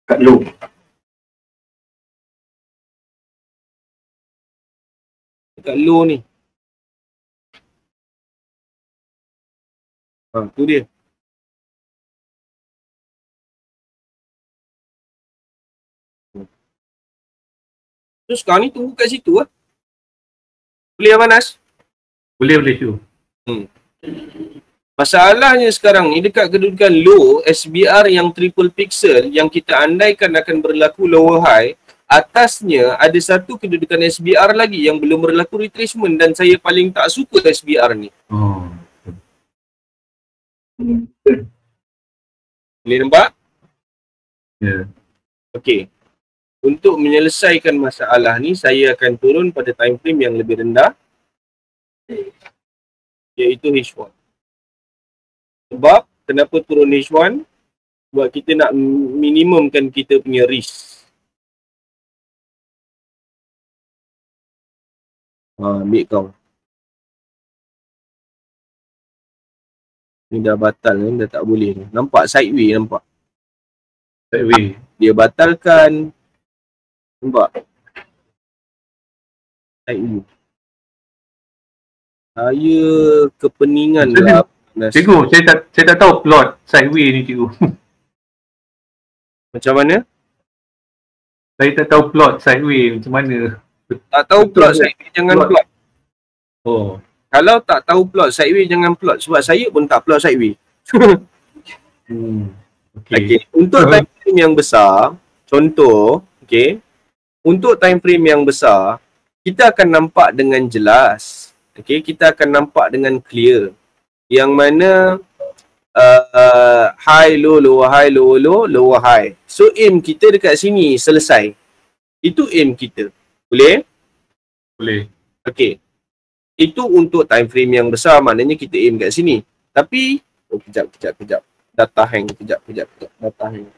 Kat low. Dekat low ni. Tu dia. So sekarang ni tunggu kat situ lah. Boleh Abang Nas? Boleh tu. Masalahnya sekarang ni dekat kedudukan low, SBR yang triple pixel yang kita andaikan akan berlaku lower high, atasnya ada satu kedudukan SBR lagi yang belum berlaku retracement dan saya paling tak suka SBR ni. Boleh nampak? Ya. Okey. Untuk menyelesaikan masalah ni, saya akan turun pada time frame yang lebih rendah, iaitu H1. Sebab, kenapa turun H1? Sebab kita nak minimumkan kita punya risk. Ambil kau. Ni dah batal ni, dah tak boleh ni. Nampak sideway, nampak? Sideway. Dia batalkan. Nampak? Sideway. Saya kepeningan lah. Cikgu, saya tak tahu plot sideway ni cikgu. Macam mana? Saya tak tahu plot sideway macam mana. Tak tahu plot sideway, jangan plot. Oh. Kalau tak tahu plot sideway, jangan plot. Sebab saya pun tak plot sideway. Okay. Untuk time frame yang besar, contoh, untuk time frame yang besar, kita akan nampak dengan jelas. Kita akan nampak dengan clear. Yang mana high, low, lower high, lower low, lower high. So aim kita dekat sini selesai. Itu aim kita. Boleh? Boleh. Okay. Itu untuk time frame yang besar, maknanya kita aim kat sini. Tapi, kejap. Data hang, kejap. Data hang.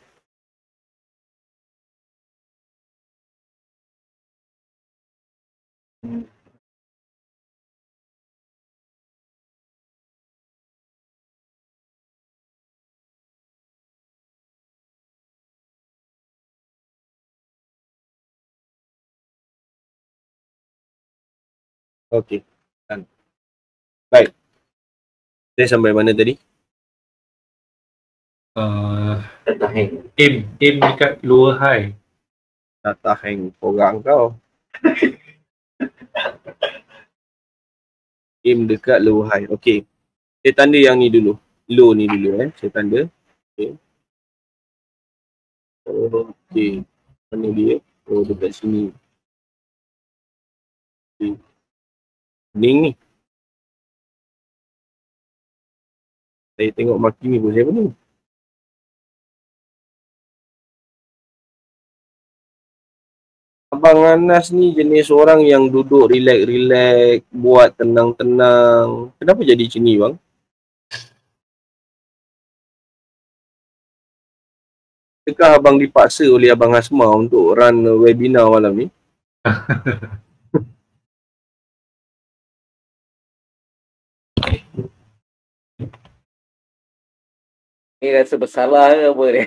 Okey. Baik. Saya sampai mana tadi? Aim dekat lower high. Data hang korang kau. Aim dekat low high. Okey. Saya tanda yang ni dulu. Low ni dulu Saya tanda. Okey. Mana dia? Oh, dekat sini. Kuning ni. Saya tengok maki ni pun saya pening. Abang Anas ni jenis orang yang duduk relax, buat tenang-tenang. Kenapa jadi macam ni bang? Adakah abang dipaksa oleh Abang Asma untuk run webinar malam ni? Ni rasa bersalah ke apa ni?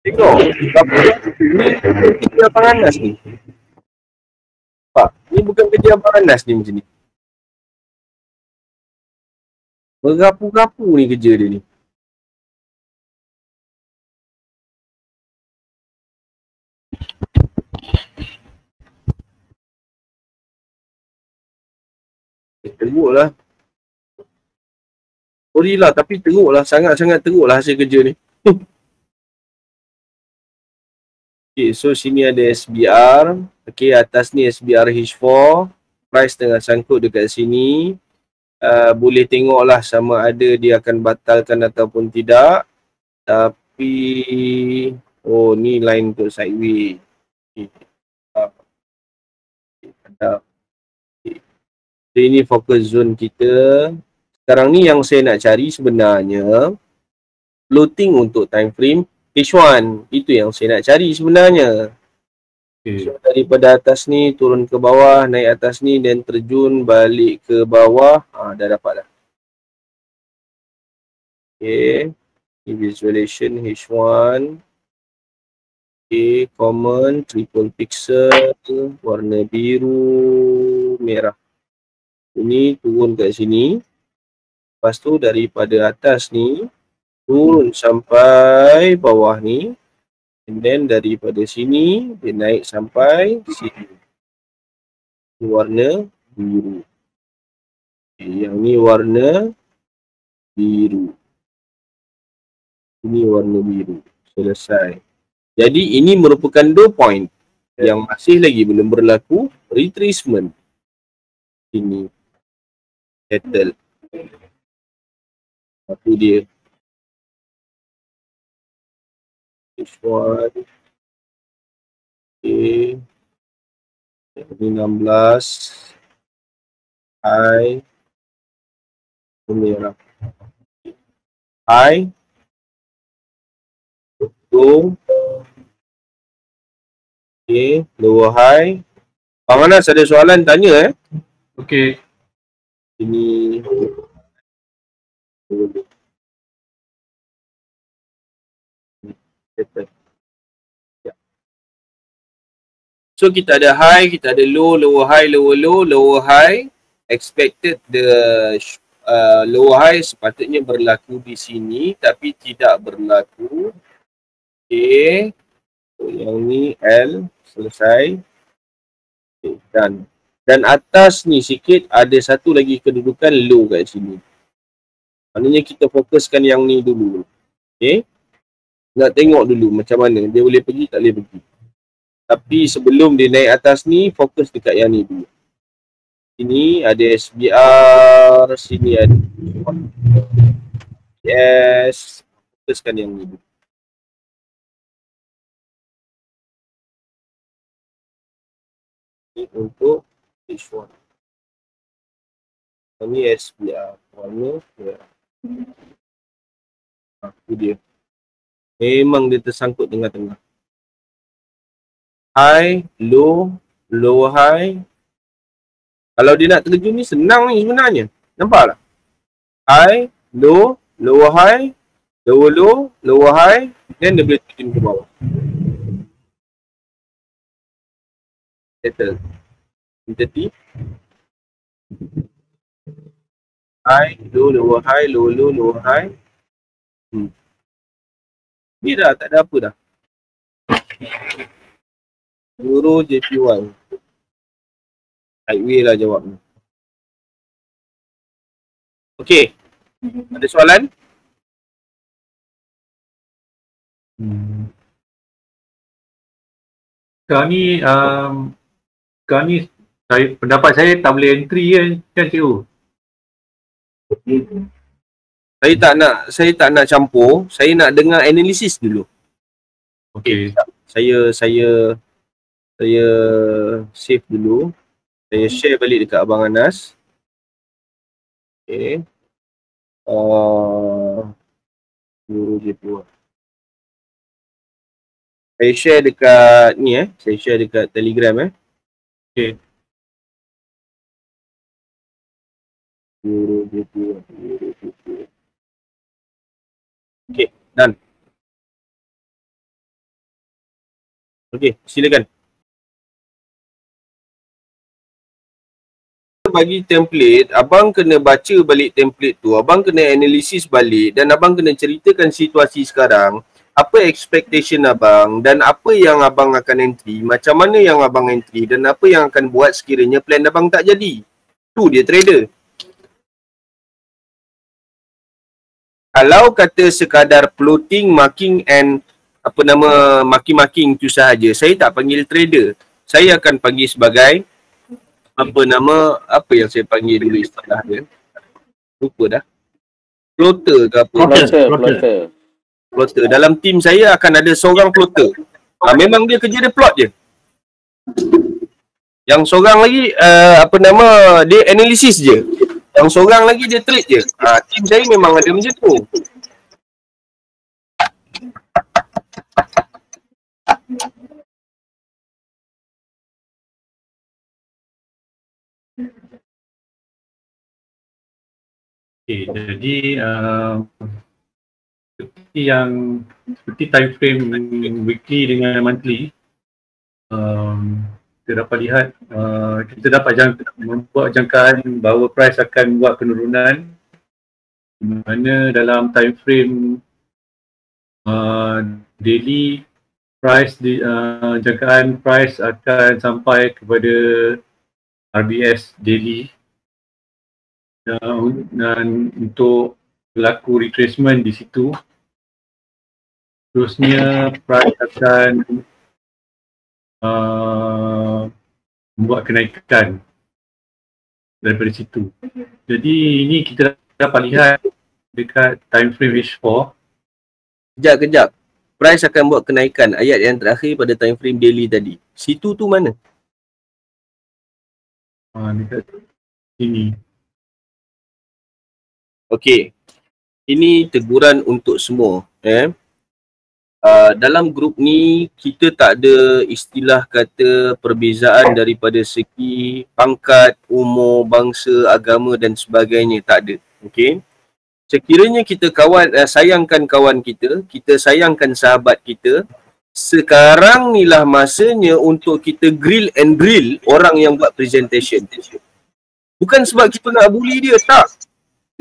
Tengok, ni kerja Abang Anas ni. Pak, ni bukan kerja Abang Anas ni macam ni. Merapu-rapu ni kerja dia ni. Teruk lah. Sorry lah, tapi teruk lah. Sangat-sangat teruk lah hasil kerja ni. Okay, so sini ada SBR. Okay, atas ni SBR H4. Price tengah sangkut dekat sini. Boleh tengok lah sama ada dia akan batalkan ataupun tidak. Tapi, oh ni line untuk sideway. Okay. Ini focus zone kita. Sekarang ni yang saya nak cari sebenarnya floating untuk time frame H1. Itu yang saya nak cari sebenarnya. So, daripada atas ni turun ke bawah, naik atas ni dan terjun balik ke bawah. Dah dapat dah. Okay. Ini visualization H1. Okay, common, triple pixel, warna biru, merah. Ini turun kat sini. Lepas tu daripada atas ni turun sampai bawah ni. And then daripada sini dia naik sampai sini. Ini warna biru. Okay, yang ni warna biru. Ini warna biru. Selesai. Jadi ini merupakan 2 point yang masih lagi belum berlaku retracement. Ini settle. Itu dia. H1. Okay. Ini 16. High. Merah. High. Low. Okay. Lower high. Bang Anas ada soalan tanya Okey. Ini. So kita ada high, kita ada low, lower high, lower low, lower high. Expected the lower high sepatutnya berlaku di sini tapi tidak berlaku. Okay. So, yang ni L selesai. Okay, done. Dan atas ni sikit ada satu lagi kedudukan low kat sini. Maknanya kita fokuskan yang ni dulu. Okay. Nak tengok dulu macam mana dia boleh pergi tak boleh pergi. Tapi sebelum dia naik atas ni, fokus dekat yang ni dulu. Sini ada SBR, sini ada yes, fokuskan yang ni dulu. Ini untuk H1. Ini SBR, warna merah. Itu dia. Memang dia tersangkut tengah-tengah. High, low, lower high. Kalau dia nak terjun ni senang ni sebenarnya. Nampak tak? High, low, lower high, lower low, lower high. Then dia boleh terjun ke bawah. Settle. Intensity. High, low, lower high, low, low, lower high. Ni dah tak ada apa dah. Euro JPY. Highway lah jawabnya. Okey. Ada soalan? Sekarang ni pendapat saya tak boleh entry kan cikgu? Saya tak nak campur, saya nak dengar analisis dulu. Okey. Saya save dulu. Saya share balik dekat Abang Anas. Okey. Euro JPY. Saya share dekat ni saya share dekat Telegram Okey. Euro JPY. Okey, done. Okey, silakan. Bagi template, abang kena baca balik template tu, abang kena analisis balik dan abang kena ceritakan situasi sekarang, apa expectation abang dan apa yang abang akan entry, macam mana yang abang entry dan apa yang akan buat sekiranya plan abang tak jadi. Tu dia trader. Kalau kata sekadar floating, marking and marking tu sahaja, saya tak panggil trader. Saya akan panggil sebagai apa yang saya panggil dulu istilah dia. Lupa dah. Floater ke apa? Floater. Dalam tim saya akan ada seorang floater. Memang dia kerja dia plot je. Yang seorang lagi dia analisis je. Yang seorang lagi dia trade je. Team saya memang ada macam tu. Okay, jadi seperti time frame weekly dengan monthly, kita dapat lihat kita dapat membuat jangkaan bahawa price akan buat penurunan, di mana dalam time frame daily price jangkaan price akan sampai kepada RBS daily, dan untuk berlaku retracement di situ. Terusnya price akan membuat kenaikan daripada situ. Jadi ini kita dapat lihat dekat time frame H4. Kejap. Price akan buat kenaikan, ayat yang terakhir pada time frame daily tadi. Situ tu mana? Dekat sini. Okey. Ini teguran untuk semua. Dalam grup ni kita tak ada istilah kata perbezaan daripada segi pangkat, umur, bangsa, agama dan sebagainya. Tak ada. Okey. Sekiranya kita sayangkan kawan kita, kita sayangkan sahabat kita, sekarang nilah masanya untuk kita grill orang yang buat presentation. Bukan sebab kita nak bully dia, tak.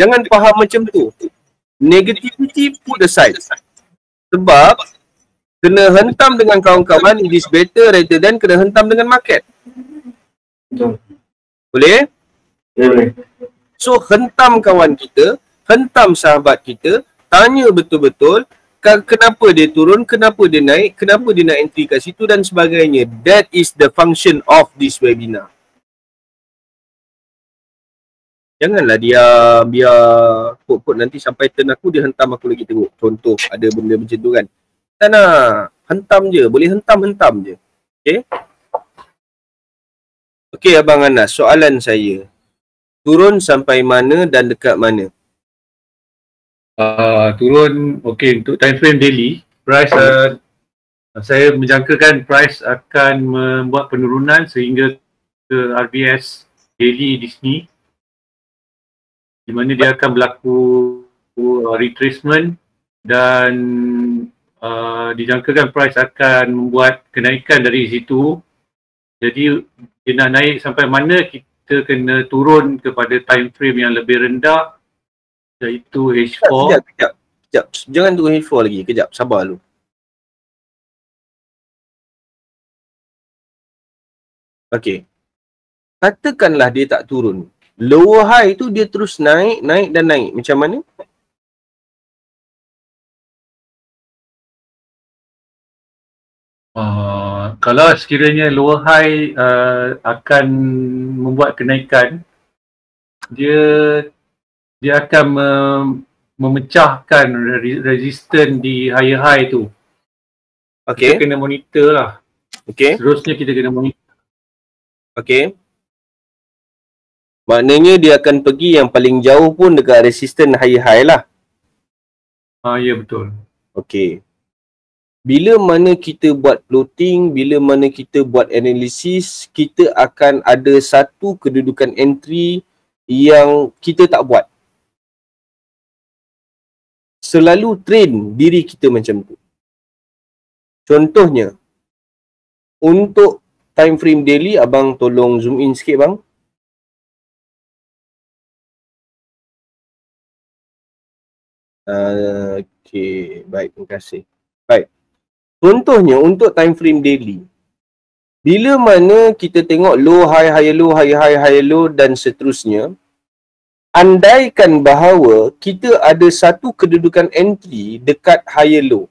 Jangan faham macam tu. Negativity put aside. Sebab kena hentam dengan kawan-kawan is better rather than kena hentam dengan market. Betul. Boleh? Boleh. So hentam kawan kita, hentam sahabat kita, tanya betul-betul kenapa dia turun, kenapa dia naik, kenapa dia nak entry kat situ dan sebagainya. That is the function of this webinar. Janganlah dia biar pot nanti sampai turn aku dia hentam aku lagi teruk. Contoh ada benda macam tu kan. Tak nak. Hentam je. Boleh hentam je. Okay? Okay Abang Anas, soalan saya. Turun sampai mana dan dekat mana? Turun, okay, untuk time frame daily, price saya menjangkakan price akan membuat penurunan sehingga ke RBS daily di sini, di mana dia akan berlaku retracement dan dijangkakan price akan membuat kenaikan dari situ. Jadi dia nak naik sampai mana, kita kena turun kepada time frame yang lebih rendah, iaitu H4. Kejap. Jangan tunggu H4 lagi. Kejap, sabar lu. Okey. Katakanlah dia tak turun. Lower high tu dia terus naik dan naik. Macam mana? Kalau sekiranya lower high akan membuat kenaikan, dia akan memecahkan resistance di higher high tu. Okey. Kita kena monitor lah. Okey. Terusnya kita kena monitor. Okey. Maknanya dia akan pergi yang paling jauh pun dekat resistance high lah. Ya, betul. Okey. Bila mana kita buat floating, bila mana kita buat analisis, kita akan ada satu kedudukan entry yang kita tak buat. Selalu train diri kita macam tu. Contohnya, untuk time frame daily, abang tolong zoom in sikit bang. Okey, baik, terima kasih. Baik. Contohnya untuk time frame daily, bila mana kita tengok low high high low high high high low dan seterusnya, andaikan bahawa kita ada satu kedudukan entry dekat high low.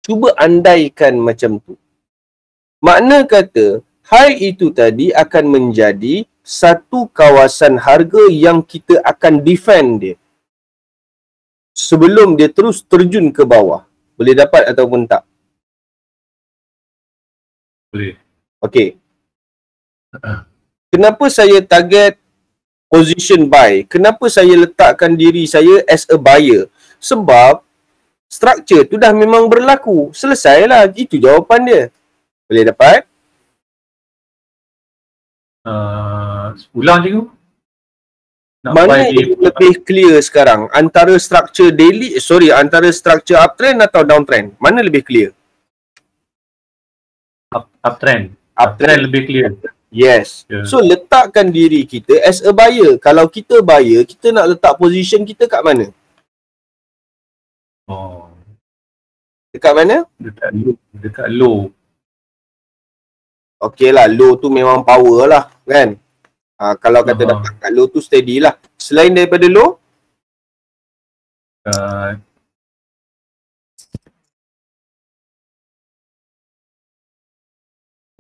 Cuba andaikan macam tu. Makna kata high itu tadi akan menjadi satu kawasan harga yang kita akan defend dia sebelum dia terus terjun ke bawah. Boleh dapat ataupun tak? Boleh. Okey. Kenapa saya target position buy? Kenapa saya letakkan diri saya as a buyer? Sebab structure tu dah memang berlaku. Selesailah. Itu jawapan dia. Boleh dapat? Ulang cikgu. Nak Mana buy yang lebih clear sekarang? Antara structure antara structure uptrend atau downtrend? Mana lebih clear? uptrend. Uptrend. Uptrend lebih clear. Yes. Yeah. So letakkan diri kita as a buyer. Kalau kita buyer, kita nak letak position kita kat mana? Oh, Dekat mana? dekat low. Okey lah, low tu memang power lah kan. Kalau kata dapat kat low tu steady lah. Selain daripada low,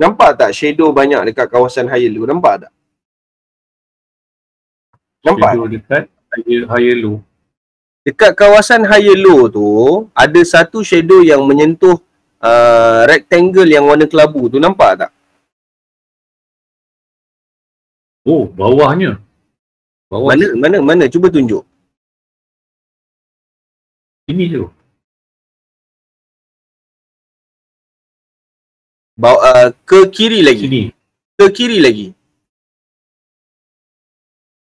nampak tak shadow banyak dekat kawasan higher low? Nampak tak? Nampak? Shadow dekat higher low. Dekat kawasan higher low tu, ada satu shadow yang menyentuh rectangle yang warna kelabu tu. Nampak tak? Oh, bawahnya. Bawah Mana? Cuba tunjuk. ini tu. Ke kiri lagi. Sini. Ke kiri lagi.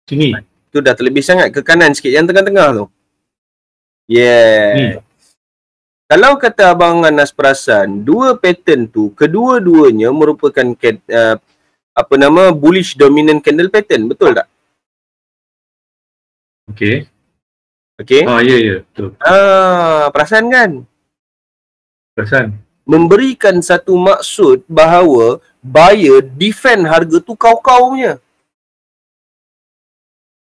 Sini. Tu dah terlebih sangat. Ke kanan sikit. Yang tengah-tengah tu. Yeah. Kalau kata Abang Anas perasan, dua pattern tu, kedua-duanya merupakan bullish dominant candle pattern. Betul tak? Okey. Okey. Ya, betul. Perasan kan? Perasan. Memberikan satu maksud bahawa buyer defend harga tu kau-kau punya.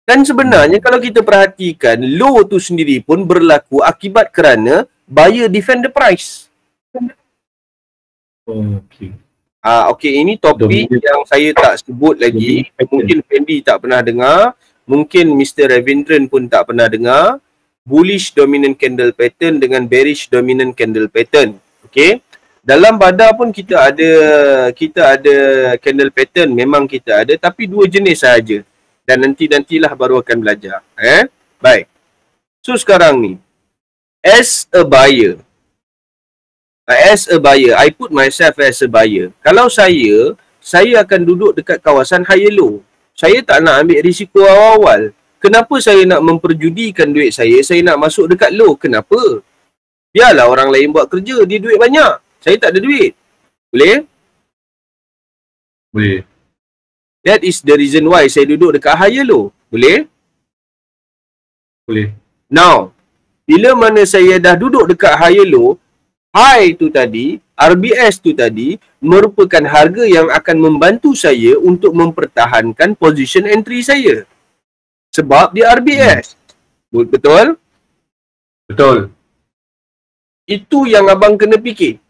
Dan sebenarnya kalau kita perhatikan, low tu sendiri pun berlaku akibat kerana buyer defend the price. Okey. Okey, ini topik yang saya tak sebut lagi. Mungkin Fendi tak pernah dengar. Mungkin Mr. Ravindran pun tak pernah dengar. Bullish dominant candle pattern dengan bearish dominant candle pattern. Okey. Dalam Badar pun kita ada candle pattern, memang kita ada, tapi dua jenis sahaja. Dan nantilah baru akan belajar. Baik. So sekarang ni, as a buyer, I put myself as a buyer. Kalau saya akan duduk dekat kawasan higher low. Saya tak nak ambil risiko awal-awal. Kenapa saya nak memperjudikan duit saya nak masuk dekat low? Kenapa? Biarlah orang lain buat kerja, dia duit banyak. Saya tak ada duit. Boleh? Boleh. That is the reason why saya duduk dekat higher low. Boleh? Boleh. Now, bila mana saya dah duduk dekat higher low, high tu tadi, RBS tu tadi, merupakan harga yang akan membantu saya untuk mempertahankan position entry saya. Sebab dia RBS. Betul? Betul. Itu yang abang kena fikir.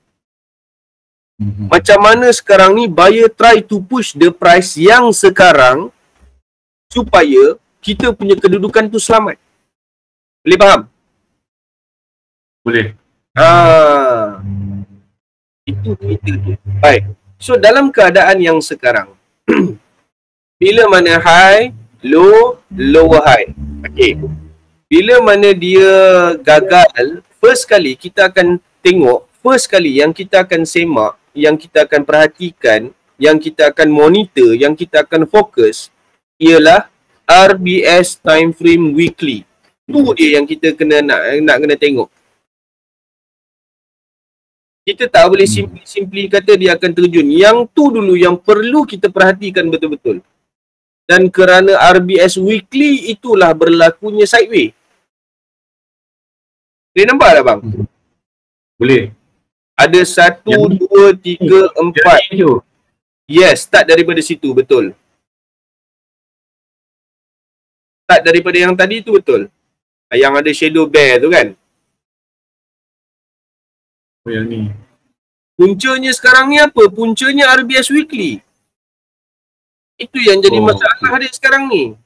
Macam mana sekarang ni buyer try to push the price yang sekarang supaya kita punya kedudukan tu selamat. Boleh faham? Boleh. Itu kita tu. Baik. So dalam keadaan yang sekarang, bila mana high, low, lower high. Okay. Bila mana dia gagal, first kali kita akan tengok, first kali yang kita akan semak, yang kita akan perhatikan, yang kita akan monitor, yang kita akan fokus ialah RBS time frame weekly. Tu dia yang kita kena nak kena tengok. Kita tak boleh simply kata dia akan terjun. Yang tu dulu yang perlu kita perhatikan betul-betul. Dan kerana RBS weekly itulah berlakunya sideway. Boleh nampak tak bang? Boleh. Ada 1, 2, 3, 4. Yes, start daripada situ, betul. Start daripada yang tadi tu, betul. Yang ada shadow bear tu kan. Oh, yang ni. Puncanya sekarang ni apa? Puncanya RBS weekly. Itu yang jadi masalah dia sekarang ni.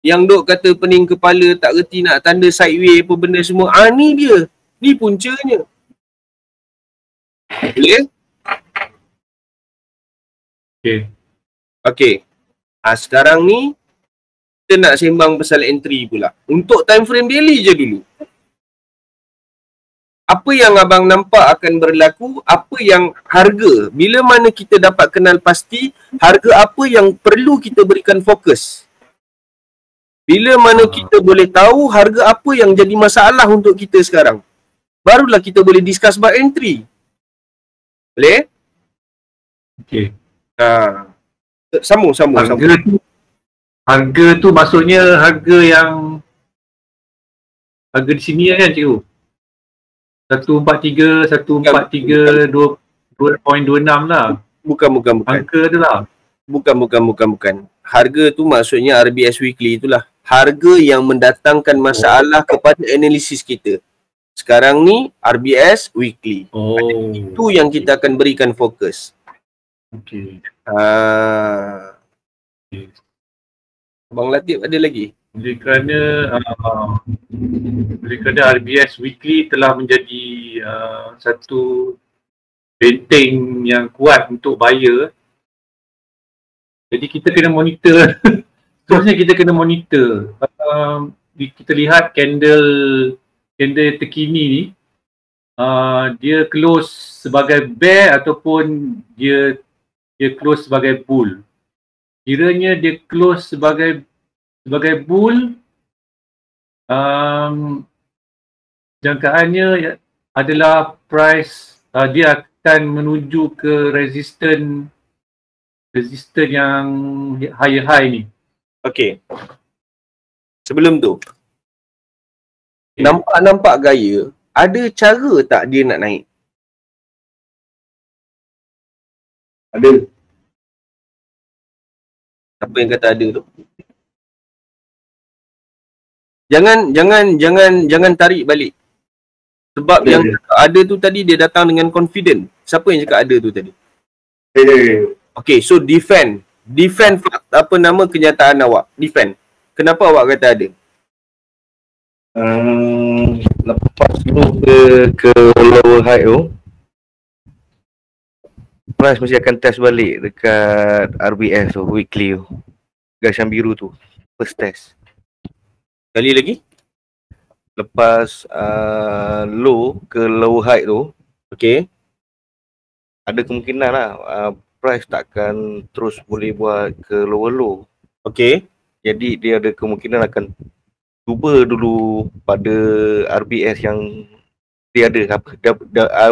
Yang duk kata pening kepala, tak reti nak tanda sideway apa benda semua. Ni dia. Ni puncanya. Boleh? Okey. Sekarang ni kita nak sembang pasal entry pula. Untuk time frame daily je dulu. Apa yang abang nampak akan berlaku, apa yang harga, bila mana kita dapat kenal pasti harga apa yang perlu kita berikan fokus. Bila mana kita boleh tahu harga apa yang jadi masalah untuk kita sekarang. Barulah kita boleh discuss about entry. Boleh? Okey. Sambung. Harga tu maksudnya harga di sini kan cikgu? 143, 143, 2.26 lah. Bukan. Angka tu lah. Bukan. Harga tu maksudnya RBS weekly itulah. Harga yang mendatangkan masalah kepada analisis kita. Sekarang ni RBS weekly. Itu yang kita akan berikan fokus. Okey. Abang Latif ada lagi? Oleh kerana RBS weekly telah menjadi satu benteng yang kuat untuk buyer. Jadi kita kena monitor. Seterusnya kita kena monitor. Kita lihat candle terkini ni, dia close sebagai bear ataupun dia close sebagai bull. Kiranya dia close sebagai bull, jangkaannya adalah price dia akan menuju ke resisten yang higher high ni. Okey. Sebelum tu, nampak gaya, ada cara tak dia nak naik? Ada. Siapa yang kata ada tu? Jangan tarik balik. Sebab yang ada tu tadi dia datang dengan confident. Siapa yang cakap ada tu tadi? Okay, so defend apa nama kenyataan awak. Defend. Kenapa awak kata ada? Lepas tu ke lower high tu, price mesti akan test balik dekat RBS tu, weekly tu, garisan biru tu, first test. Kali lagi? Lepas low ke low high tu, okay, ada kemungkinan lah price takkan terus boleh buat ke lower low. Okay. Jadi dia ada kemungkinan akan cuba dulu pada RBS yang dia ada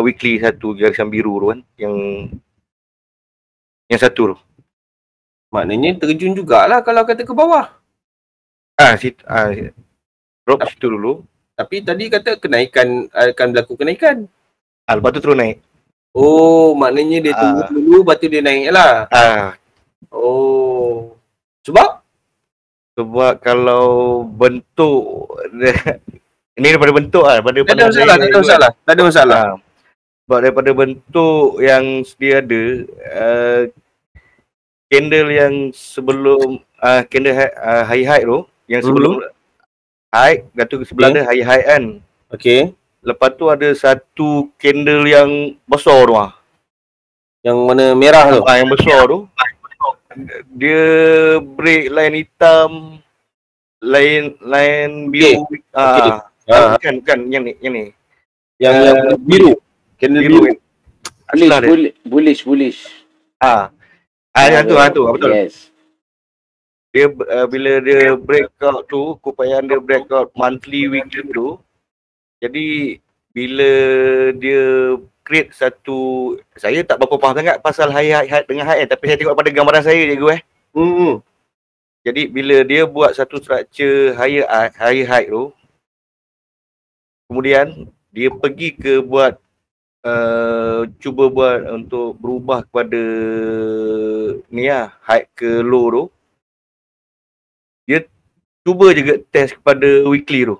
weekly satu garisan biru tu kan, yang satu tu. Maknanya terjun jugalah kalau kata ke bawah. Drop situ dulu. Tapi tadi kata kenaikan, akan berlaku kenaikan. Lepas tu terus naik. Oh, maknanya dia tunggu dulu, lepas tu dia naik lah. Oh. Sebab kalau bentuk ini daripada bentuk tak ada masalah. Sebab daripada bentuk yang dia ada, candle yang sebelum candle high tu, yang sebelum high, kata sebelah dia high kan. Okay. Lepas tu ada satu candle yang besar tu yang mana merah tu. Yang besar tu. Dia break line hitam, line biru. Bukan yang ni. Yang biru. Candle biru. Bullish. Yang tu betul. Yes. Dia bila dia breakout tu, kupayaan dia breakout monthly, weekly tu. Jadi bila dia create satu, saya tak berapa faham sangat pasal high dengan high, tapi saya tengok pada gambaran saya cikgu Jadi bila dia buat satu structure higher high tu, kemudian dia pergi ke buat cuba buat untuk berubah kepada ni high ke low tu, dia cuba juga test kepada weekly tu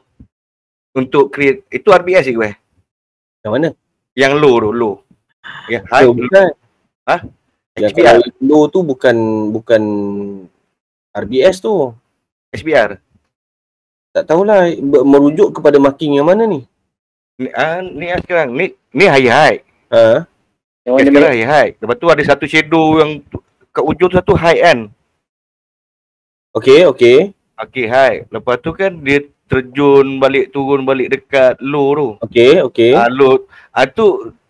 untuk create. Itu RBS cikgu Yang mana? Yang low. Ya, high bukan. HBR. Low tu bukan RBS tu. HBR. Tak tahulah merujuk kepada marking yang mana ni. Ni sekarang ni high. Yang mana sekarang high. Lepas tu ada satu shadow yang kat ujung satu high kan. Okey. Okey, high. Lepas tu kan dia terjun balik, turun balik dekat low tu. Okey. Low.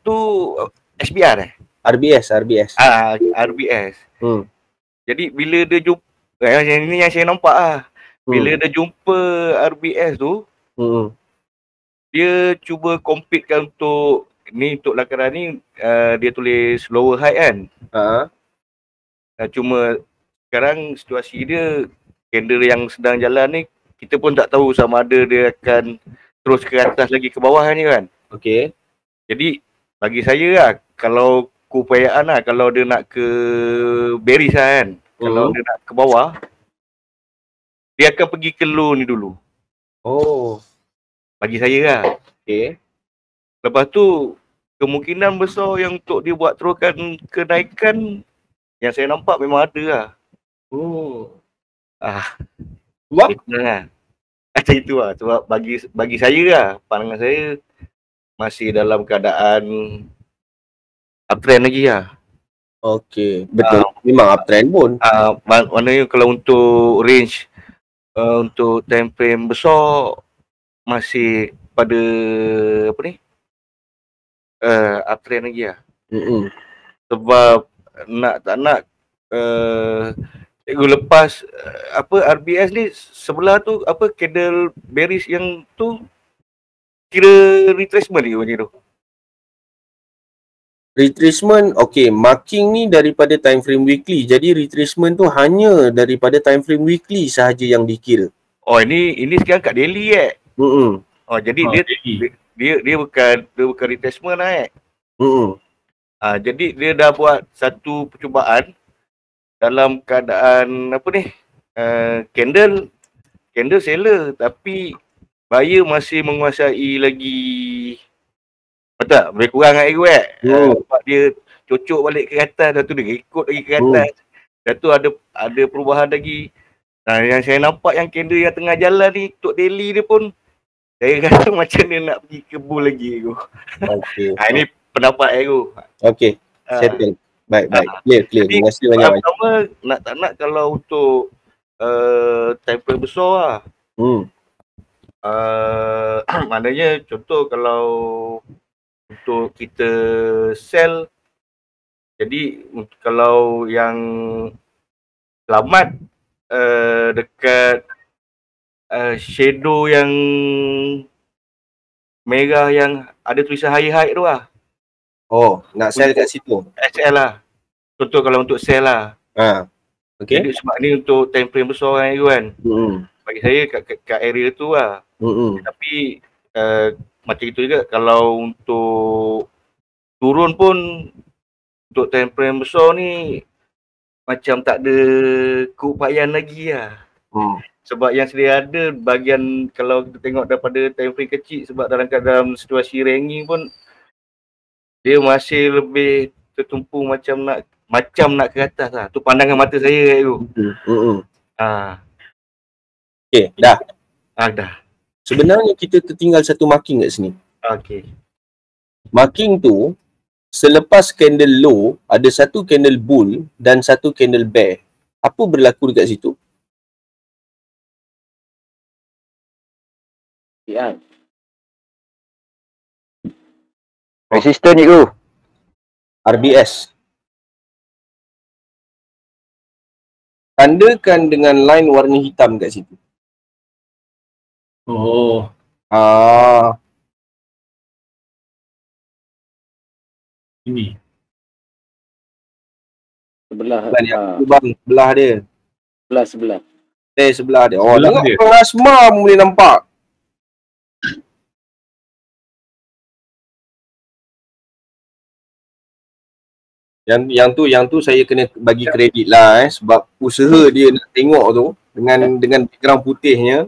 Tu SBR RBS. RBS. Hmm. Jadi bila dia jumpa, ini yang saya nampak bila dia jumpa RBS tu, dia cuba compete-kan untuk lakaran ni, dia tulis lower high kan. Cuma sekarang situasi dia, candle yang sedang jalan ni, kita pun tak tahu sama ada dia akan terus ke atas lagi ke bawah ni kan. Okey. Jadi bagi saya kalau keupayaan kalau dia nak ke bearish kan, kalau dia nak ke bawah, dia akan pergi ke low ni dulu. Oh. Bagi saya Okey. Lepas tu kemungkinan besar yang untuk dia buat teruskan kenaikan, yang saya nampak memang ada Sebab? Macam itu sebab bagi saya pandangan saya masih dalam keadaan uptrend lagi Okey, betul. Memang uptrend pun. Maknanya kalau untuk range untuk time frame besar masih pada uptrend lagi Sebab tak nak lepas RBS ni sebelah tu candle bearish yang tu kira retracement dia macam tu. Retracement, okey, marking ni daripada time frame weekly. Jadi retracement tu hanya daripada time frame weekly sahaja yang dikira. Oh, ini sekarang kat daily Oh, jadi dia bukan retracement jadi dia dah buat satu percubaan dalam keadaan candle seller tapi buyer masih menguasai lagi. Betul? Boleh kurang sebab dia cocok balik ke atas, dah tu dia ikut lagi ke atas. Dah tu ada perubahan lagi. Yang saya nampak yang candle yang tengah jalan ni untuk daily dia pun saya rasa macam dia nak pergi ke bull lagi Okey. Ini pendapat Okey. Settle. Baik. Clear. Terima kasih banyak. Pertama tak nak kalau untuk time frame besar maknanya contoh kalau untuk kita sell, jadi kalau yang selamat dekat shadow yang merah yang ada tulisan high tu Oh, nak sell kat situ. SL Contoh kalau untuk sell Okey. Jadi sebab ni untuk time frame besar kan. Bagi saya kat area tu Tapi macam itu juga kalau untuk turun pun untuk time frame besar ni macam tak ada keupayaan lagi Sebab yang sedia ada bahagian kalau kita tengok daripada time frame kecil, sebab dalam situasi ranking pun dia masih lebih tertumpu macam nak ke atas Tu pandangan mata saya Okey, dah. Dah. Sebenarnya kita tertinggal satu marking kat sini. Okey. Marking tu selepas candle low ada satu candle bull dan satu candle bear. Apa berlaku dekat situ? Resisten cikgu. RBS. Tandakan dengan line warna hitam kat situ. Oh. Ini. Sebelah. Sebelah dia. Sebelah. Sebelah dia. Oh, Sebelah tengok dia. plasma boleh nampak. Yang tu saya kena bagi kredit lah sebab usaha dia nak tengok tu dengan background putihnya.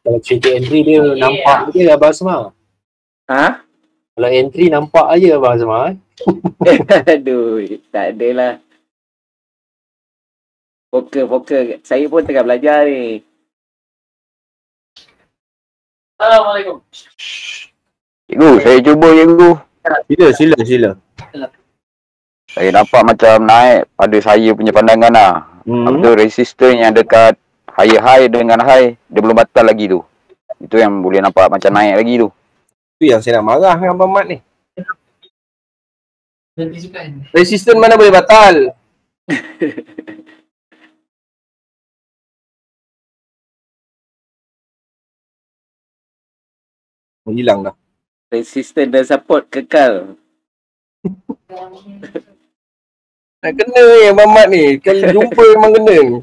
Kalau cerita entry dia nampak je Abang Asma. Kalau entry nampak aja Abang Asma. Aduh, tak adalah. Fokus. Saya pun tengah belajar ni. Assalamualaikum. Cikgu, saya cuba cikgu. Sila. Saya nampak macam naik pada saya punya pandangan lah. Apa resistance yang dekat high dengan high, dia belum batal lagi tu. Itu yang boleh nampak macam naik lagi tu. Tu yang saya nak marah dengan Abang Mat ni. Resistance mana boleh batal? Hilang dah. Resistance dan support kekal. Nak kena ni Abang Mat ni. Kalau jumpa memang kena ni.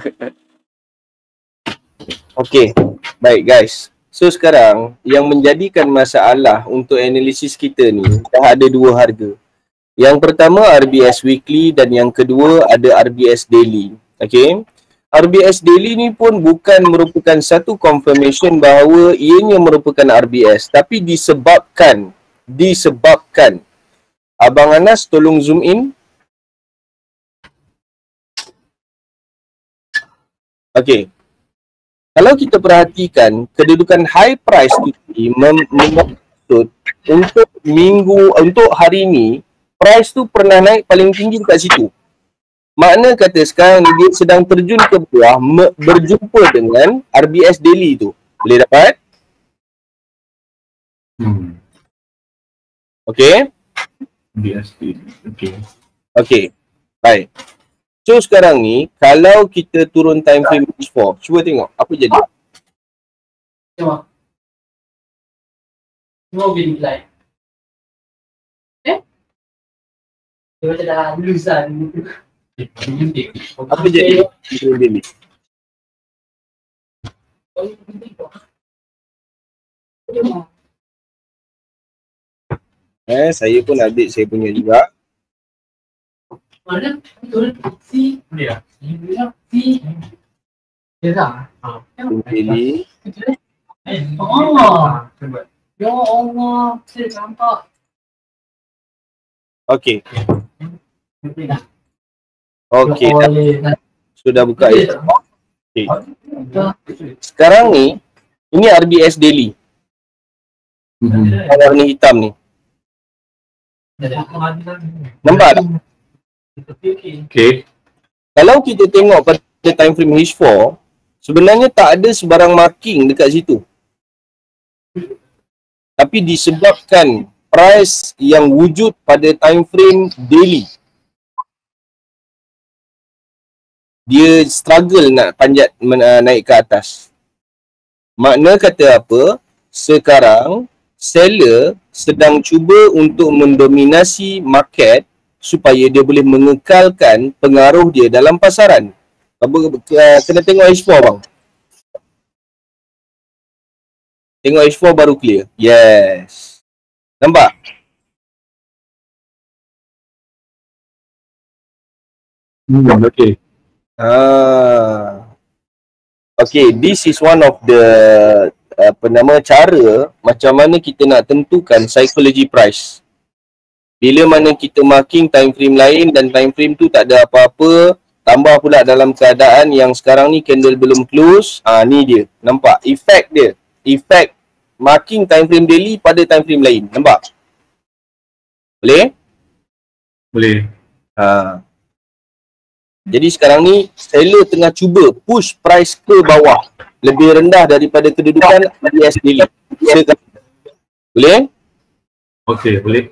Okay. Baik guys. So sekarang yang menjadikan masalah untuk analisis kita ni dah ada dua harga. Yang pertama RBS Weekly dan yang kedua ada RBS Daily. Okay. RBS Daily ni pun bukan merupakan satu confirmation bahawa ianya merupakan RBS. Tapi disebabkan Abang Anas tolong zoom in. Okay. Kalau kita perhatikan kedudukan high price tu maksud untuk hari ni price tu pernah naik paling tinggi dekat situ. Makna kata sekarang ni dia sedang terjun ke bawah berjumpa dengan RBS Daily tu. Boleh dapat? Okay? RBS Daily. Okay. Okay. Baik. So sekarang ni kalau kita turun time frame H4, cuba tengok apa jadi. Cuba. Semua boleh like. Dia macam dah lulusan. Apa jadi? Daily. Saya pun update saya punya juga. Mana? Betul. Si. Dia. Si. Dia dah. Daily. Oh. Ya Allah. Saya nampak. Okay. Okay. Sudah buka ya. Okay. Sekarang ni ini RBS Daily. Warna hitam ni. Nampak tak? Okay. Kalau kita tengok pada time frame H4, sebenarnya tak ada sebarang marking dekat situ. Tapi disebabkan price yang wujud pada time frame daily, dia struggle nak panjat naik ke atas. Makna kata apa? Sekarang seller sedang cuba untuk mendominasi market supaya dia boleh mengekalkan pengaruh dia dalam pasaran. Kena tengok H4 bang. Tengok H4 baru clear. Yes. Nampak? Okay. Okay, this is one of the cara macam mana kita nak tentukan psychology price. Bila mana kita marking time frame lain dan time frame tu tak ada apa-apa, tambah pula dalam keadaan yang sekarang ni candle belum close, ni dia. Nampak efek dia. Efek marking time frame daily pada time frame lain. Nampak? Boleh? Boleh. Jadi sekarang ni seller tengah cuba push price ke bawah lebih rendah daripada kedudukan RBS daily. Boleh? Okey, boleh.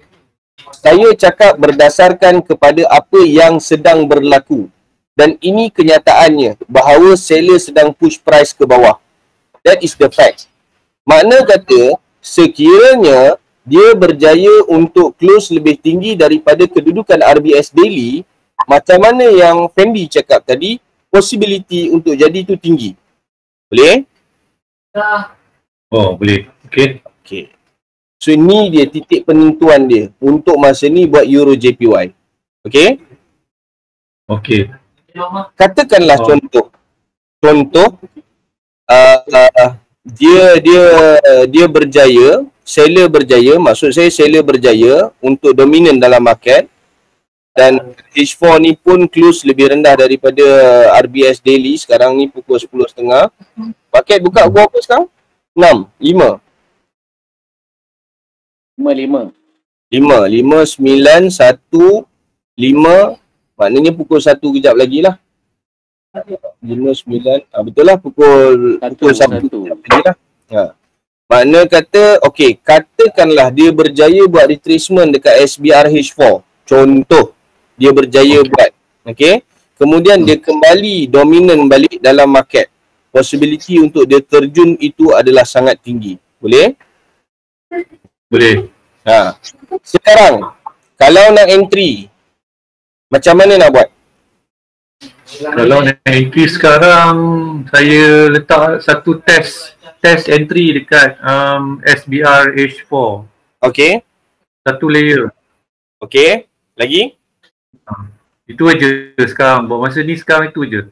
Saya cakap berdasarkan kepada apa yang sedang berlaku. Dan ini kenyataannya bahawa seller sedang push price ke bawah. That is the fact. Makna kata sekiranya dia berjaya untuk close lebih tinggi daripada kedudukan RBS daily, macam mana yang Fendi cakap tadi, possibility untuk jadi tu tinggi. Boleh? Oh, boleh. Okey. Okay. So ni dia titik penentuan dia untuk masa ni buat Euro JPY. Okey? Okey. Katakanlah contoh dia berjaya, seller berjaya, maksud saya seller berjaya untuk dominan dalam market dan H4 ni pun close lebih rendah daripada RBS daily. Sekarang ni pukul 10.30. Market buka berapa sekarang? 6, 5. 5, 9, 1, 5, maknanya pukul 1 kejap lagi lah. 5, 9, betul lah pukul 1 kejap lagi lah. Makna kata, okey, katakanlah dia berjaya buat retracement dekat SBRH4. Contoh, dia berjaya buat. Okey. Kemudian dia kembali dominan balik dalam market. Possibility untuk dia terjun itu adalah sangat tinggi. Boleh? Boleh. Sekarang, kalau nak entry, macam mana nak buat? Kalau nak entry sekarang, saya letak satu test entry dekat SBR H4. Okey. Satu layer. Okey. Lagi? Itu aja sekarang. Buat masa ni sekarang itu aja.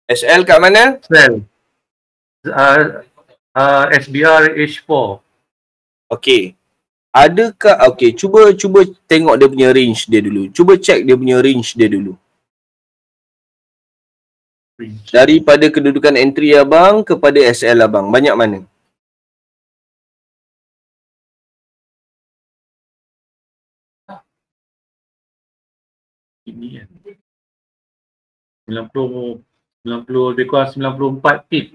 SL kat mana? SL. SBR H4. Okey. Adakah, okey, cuba tengok dia punya range dia dulu. Cuba check dia punya range dia dulu. Daripada kedudukan entry abang kepada SL abang, banyak mana? Ini kan 90 lebih kurang 94 pip.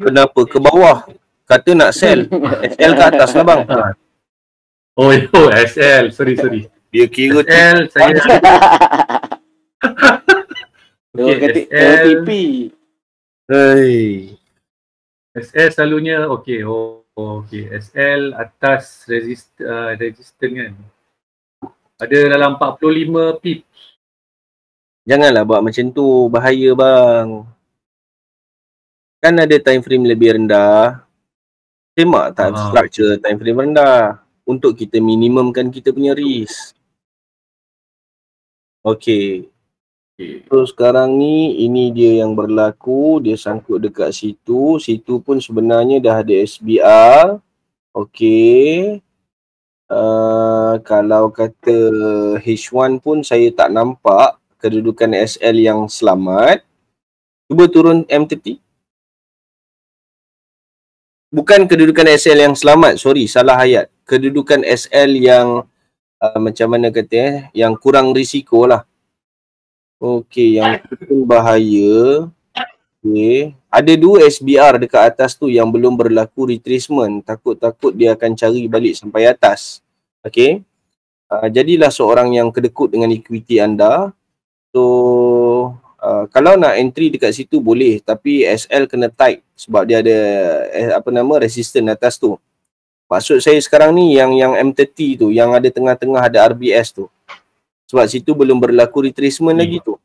Kenapa? Ke bawah. Kata nak sell. SL ke atas lah bang. Oh, SL. Sorry. Dia kira SL saya. Okay, SL. Hei. SL selalunya okey. Okey. SL atas resistant kan. Ada dalam 45 pip. Janganlah buat macam tu, bahaya bang. Kan ada time frame lebih rendah. Semak tak structure time frame rendah untuk kita minimumkan kita punya risk. Okey. So sekarang ni ini dia yang berlaku, dia sangkut dekat situ. Situ pun sebenarnya dah ada SBR. Okey. Kalau kata H1 pun saya tak nampak kedudukan SL yang selamat. Cuba turun M30. Bukan kedudukan SL yang selamat, sorry, salah ayat. Kedudukan SL yang macam mana kata yang kurang risiko lah. Okey, yang itu bahaya. Okey, ada 2 SBR dekat atas tu yang belum berlaku retracement. Takut-takut dia akan cari balik sampai atas. Okey. Jadilah seorang yang kedekut dengan equity anda. So kalau nak entry dekat situ boleh, tapi SL kena tight sebab dia ada resistance atas tu. Maksud saya sekarang ni yang M30 tu, yang ada tengah-tengah ada RBS tu. Sebab situ belum berlaku retracement lagi tu.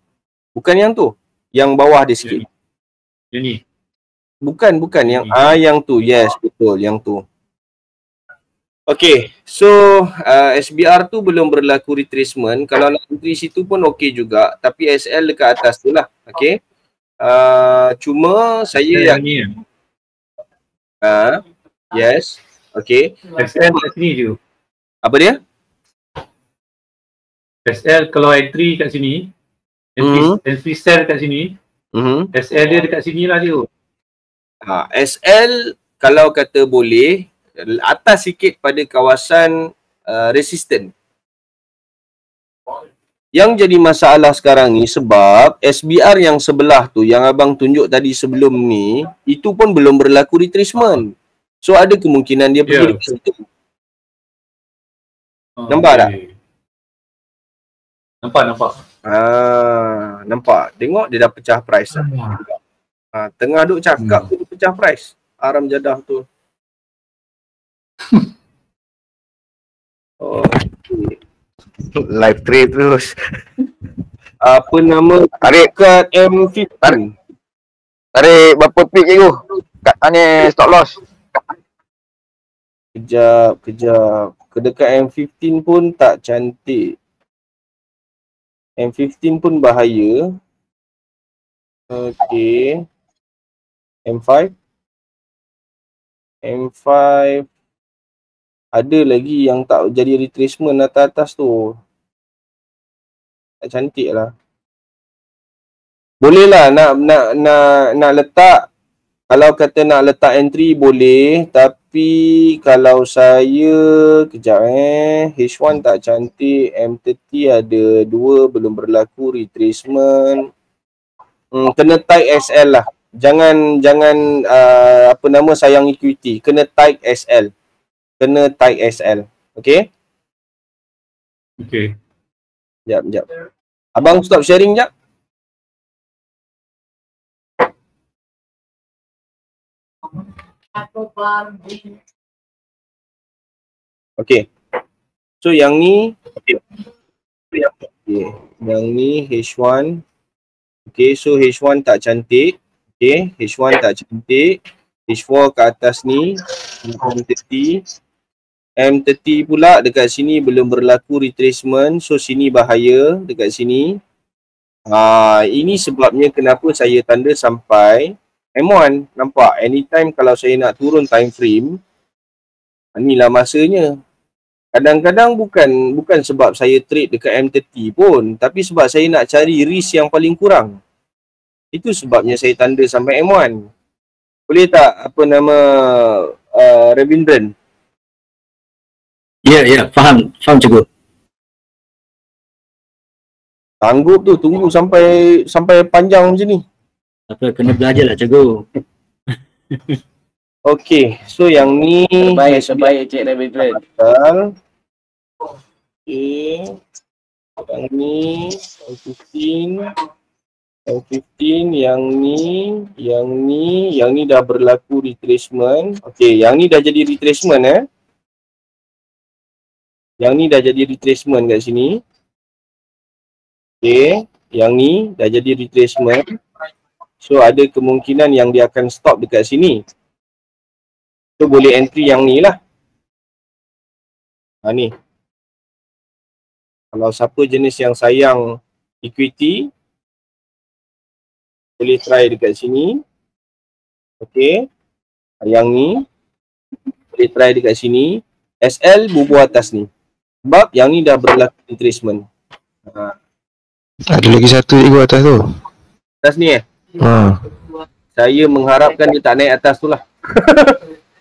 Bukan yang tu, yang bawah dia sikit. Yang ni. Bukan yang yang tu. Yes, betul yang tu. Okey, so SBR tu belum berlaku retracement. Kalau nak entry situ pun okey juga, tapi SL dekat atas tu lah. Okey. Cuma saya yang ni. Yes. Okey. SL kat sini je. Apa dia? SL kalau entry kat sini, entry sell kat sini, SL dia dekat sini lah dia. SL kalau kata boleh atas sikit pada kawasan resistant. Yang jadi masalah sekarang ni sebab SBR yang sebelah tu yang abang tunjuk tadi sebelum ni, itu pun belum berlaku retracement. So ada kemungkinan dia pergi dekat situ. Nampak tak? Nampak. Nampak. Tengok dia dah pecah price lah. Tengah duk cakap tu dia pecah price. Aram jadah tu. Live trade terus. Apa nama tarik M15? Tarik berapa pip je tu? Kat sana stop loss. Kejap. Kedekat M15 pun tak cantik. M15 pun bahaya. Okey. M5 ada lagi yang tak jadi retracement atas tu. Tak cantik lah. Boleh lah nak letak Kalau kata nak letak entry boleh, tapi kalau saya kejap H1 tak cantik, M30 ada 2 belum berlaku retracement. Kena tag SL lah. Jangan apa nama sayang equity, kena tag SL. Kena tag SL. Okey? Okey. Jap. Abang stop sharing jap. Okey. So yang ni okey. Yang ni H1. Okey, so H1 tak cantik. Okey, H1 tak cantik. H4 ke atas ni M30. M30 pula dekat sini belum berlaku retracement. So sini bahaya dekat sini. Ini sebabnya kenapa saya tanda sampai M1. Nampak? Anytime kalau saya nak turun time frame, inilah masanya. Kadang-kadang bukan sebab saya trade dekat M30 pun, tapi sebab saya nak cari risk yang paling kurang. Itu sebabnya saya tanda sampai M1. Boleh tak apa nama Ravindran? Ya, faham cikgu. Sanggup tu, tunggu sampai panjang macam ni. Apa, kena belajar lah cikgu. Okey, so yang ni Terbaik Cik Ravindran. Okey. Yang ni L15, yang ni dah berlaku retracement. Okey, yang ni dah jadi retracement Yang ni dah jadi retracement kat sini. Okey, yang ni dah jadi retracement. So ada kemungkinan yang dia akan stop dekat sini. So boleh entry yang ni lah. Ni. Kalau siapa jenis yang sayang equity, boleh try dekat sini. Okey. Yang ni boleh try dekat sini. SL bubuh atas ni. Sebab yang ni dah berlaku retracement. Ada lagi satu ego atas tu. Atas ni Saya mengharapkan dia tak naik atas tu lah.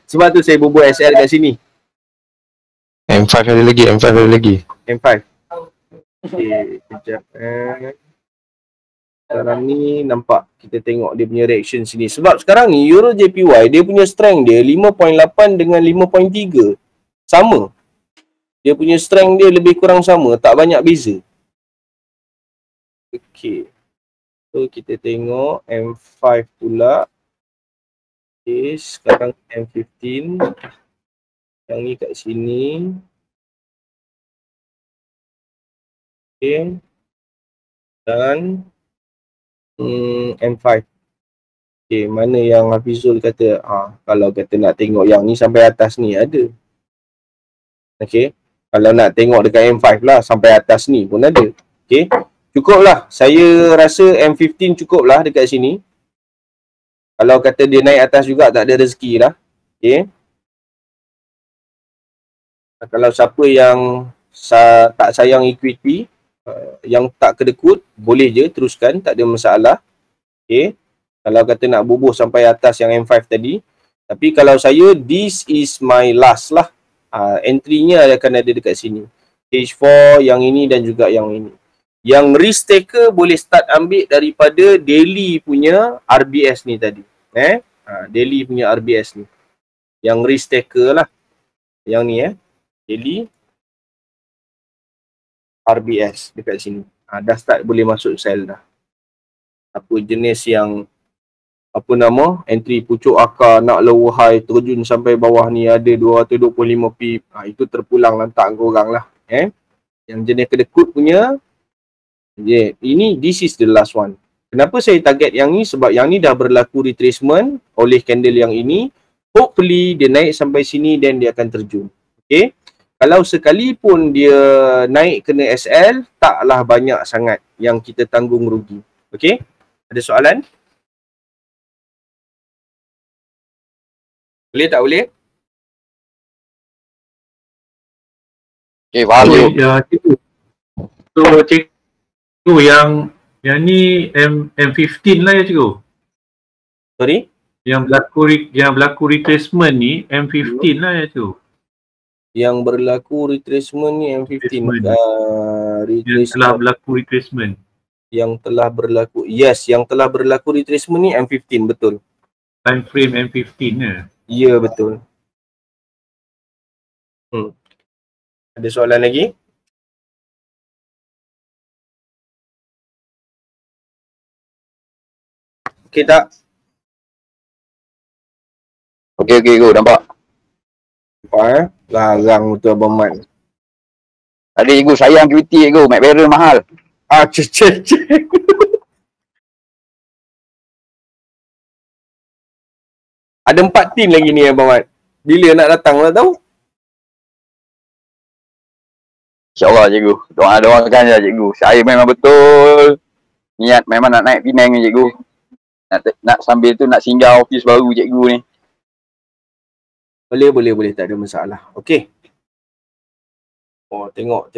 Sebab tu saya bubuh SL kat sini. M5 ada lagi. M5. Okey, kejap. Sekarang ni nampak, kita tengok dia punya reaction sini. Sebab sekarang ni Euro JPY dia punya strength dia 5.8 dengan 5.3. Sama. Dia punya strength dia lebih kurang sama, tak banyak beza. Okey. So kita tengok M5 pula. Okey, sekarang M15. Yang ni kat sini. Okey. Dan M5. Okey, mana yang Hafizul kata kalau kata nak tengok yang ni sampai atas ni ada. Okey. Kalau nak tengok dekat M5 lah sampai atas ni pun ada. Okey. Cukuplah. Saya rasa M15 cukuplah dekat sini. Kalau kata dia naik atas juga tak ada rezeki lah. Okey. Kalau siapa yang tak sayang equity, yang tak kedekut, boleh je teruskan, tak ada masalah. Okey. Kalau kata nak bubuh sampai atas yang M5 tadi. Tapi kalau saya, this is my last lah. Entry-nya akan ada dekat sini. H4, yang ini dan juga yang ini. Yang risk taker boleh start ambil daripada daily punya RBS ni tadi. Daily punya RBS ni. Yang risk taker lah. Yang ni daily RBS dekat sini. Dah start boleh masuk sell dah. Apa jenis yang entry pucuk akar nak lower high terjun sampai bawah ni ada 225 pip. Itu terpulang lantak korang lah. Yang jenis kedekut punya. Ini this is the last one. Kenapa saya target yang ni? Sebab yang ni dah berlaku retracement oleh candle yang ini. Hopefully dia naik sampai sini dan dia akan terjun. Okay. Kalau sekalipun dia naik kena SL, taklah banyak sangat yang kita tanggung rugi. Okay. Ada soalan? Boleh tak boleh? Okay, faham tu. So, cikgu yang ni M15 lah ya cikgu? Sorry? Yang berlaku retracement ni M15 lah ya tu. Yang berlaku retracement ni M15. Yang telah berlaku retracement. Yang telah berlaku, yes, yang telah berlaku retracement ni M15, betul. Time frame M15 ya. Ya, betul. Ada soalan lagi? Okey tak? Okey, go. Nampak? Nampak Larang betul Abang Mat. Ada cikgu, sayang cuti cikgu. Mac Barrel mahal. Cek. Ada 4 team lagi ni Abang Mat. Bila nak datang lah tahu? InsyaAllah cikgu. Doakan je cikgu. Saya memang betul niat memang nak naik Penang ni cikgu. Nak sambil tu nak singgah office baru cikgu ni. Boleh. Tak ada masalah. Okey. Oh, tengok.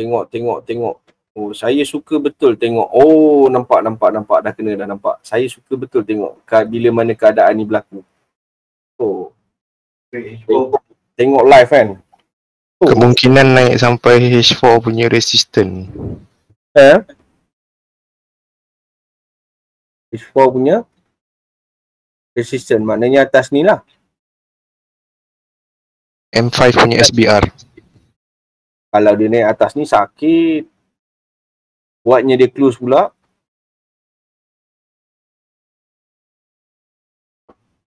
Oh, saya suka betul tengok. Oh, nampak. Dah kena dah nampak. Saya suka betul tengok bila mana keadaan ni berlaku. Oh. Tengok live kan. Oh. Kemungkinan naik sampai H4 punya resistance. H4 punya resistance maknanya atas ni lah. M5 punya SBR. Kalau dia naik atas ni sakit. Buatnya dia close pula.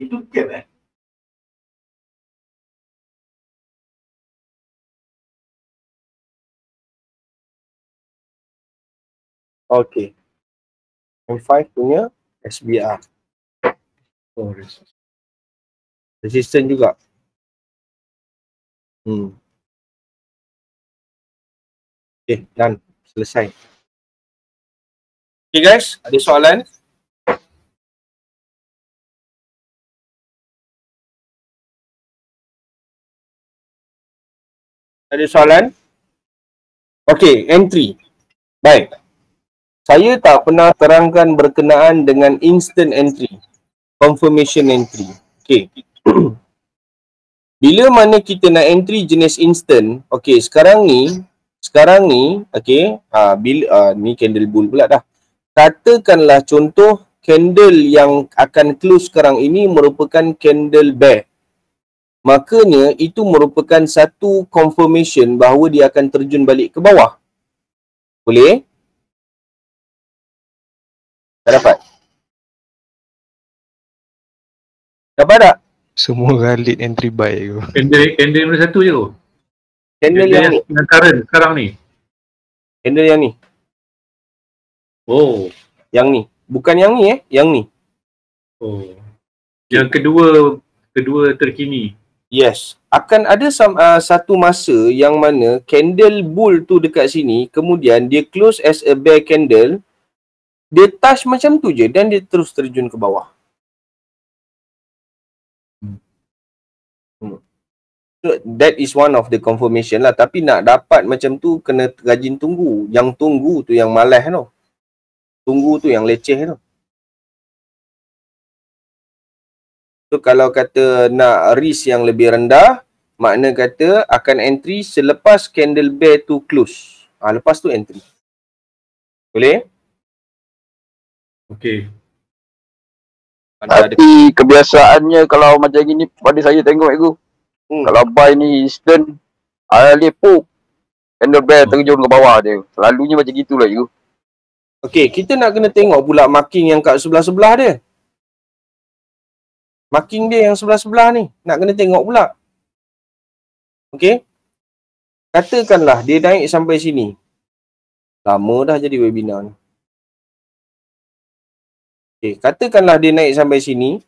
Itu cap Okey. M5 punya SBR. Oh, resistant juga. Okay, done. Selesai. Okay guys, ada soalan? Ada soalan? Okay, entry. Baik. Saya tak pernah terangkan berkenaan dengan instant entry. Confirmation entry. Okay. Bila mana kita nak entry jenis instant, okay, sekarang ni, okay, ni candle bull pula dah. Katakanlah contoh candle yang akan close sekarang ini merupakan candle bear. Makanya itu merupakan satu confirmation bahawa dia akan terjun balik ke bawah. Boleh? Tak dapat? Dapat tak? Semua valid entry buy tu. Candle nombor 1 je tu. Candle yang ni. Yang current sekarang ni. Candle yang ni. Oh. Yang ni. Bukan yang ni yang ni. Oh. Yang kedua terkini. Yes. Akan ada satu masa yang mana candle bull tu dekat sini, kemudian dia close as a bear candle, dia touch macam tu je dan dia terus terjun ke bawah. So, that is one of the confirmation lah. Tapi nak dapat macam tu kena rajin tunggu. Yang tunggu tu yang malas tu. Tunggu tu yang leceh tu. So kalau kata nak risk yang lebih rendah, makna kata akan entry selepas candle bear tu close. Lepas tu entry. Boleh? Okey. Tapi kebiasaannya kalau macam gini pada saya tengok itu. Kalau buy ni instant, lepup. Candle bear terjun ke bawah dia. Selalunya macam gitulah you. Okey, kita nak kena tengok pula marking yang kat sebelah-sebelah dia. Marking dia yang sebelah-sebelah ni. Nak kena tengok pula. Okey. Katakanlah dia naik sampai sini. Lama dah jadi webinar ni. Okey, katakanlah dia naik sampai sini.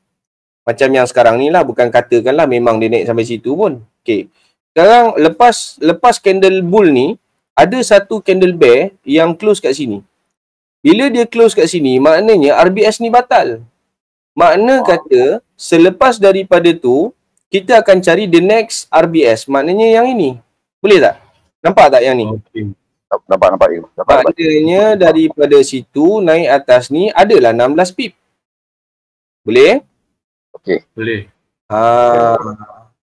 Macam yang sekarang ni lah. Bukan katakanlah memang dia naik sampai situ pun. Okey. Sekarang lepas candle bull ni, ada satu candle bear yang close kat sini. Bila dia close kat sini, maknanya RBS ni batal. Makna kata, selepas daripada tu, kita akan cari the next RBS. Maknanya yang ini. Boleh tak? Nampak tak yang ni? Okay. Nampak. Maknanya daripada situ, naik atas ni, adalah 16 pip. Boleh? Okey. Boleh.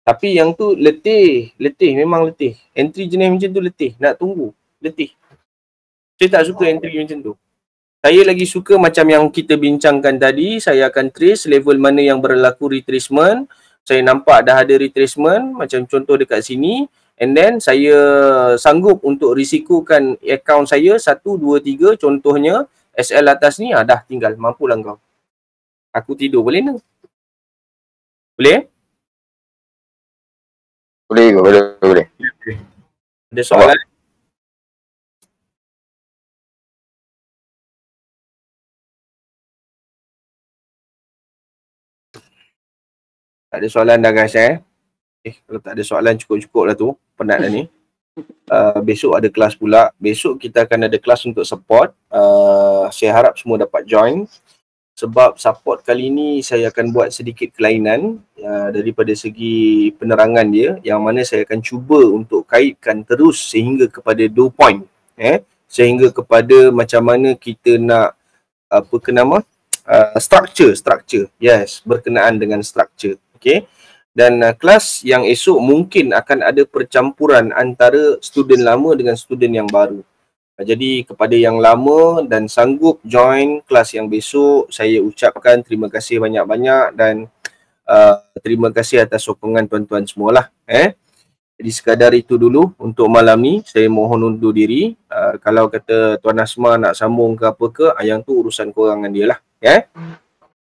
Tapi yang tu letih, memang letih. Entry jenis macam tu letih, nak tunggu, letih. Saya tak suka entry macam tu. Saya lagi suka macam yang kita bincangkan tadi, saya akan trace level mana yang berlaku retracement. Saya nampak dah ada retracement, macam contoh dekat sini. And then saya sanggup untuk risikokan account saya 1, 2, 3 contohnya SL atas ni dah tinggal, mampulah kau. Aku tidur, boleh tak? Boleh? Boleh. Ada soalan? Tak ada soalan dah guys kalau tak ada soalan cukup-cukup lah tu, penat dah ni. Besok ada kelas pula. Besok kita akan ada kelas untuk support. Saya harap semua dapat join. Sebab support kali ni saya akan buat sedikit kelainan daripada segi penerangan dia, yang mana saya akan cuba untuk kaitkan terus sehingga kepada 2 point. Sehingga kepada macam mana kita nak structure. Yes, berkenaan dengan structure. Okay. Dan kelas yang esok mungkin akan ada percampuran antara student lama dengan student yang baru. Jadi kepada yang lama dan sanggup join kelas yang besok, saya ucapkan terima kasih banyak-banyak dan terima kasih atas sokongan tuan-tuan semualah. Jadi sekadar itu dulu untuk malam ni, saya mohon undur diri. Kalau kata Tuan Asma nak sambung ke apa ke, yang tu urusan korang dengan dia lah.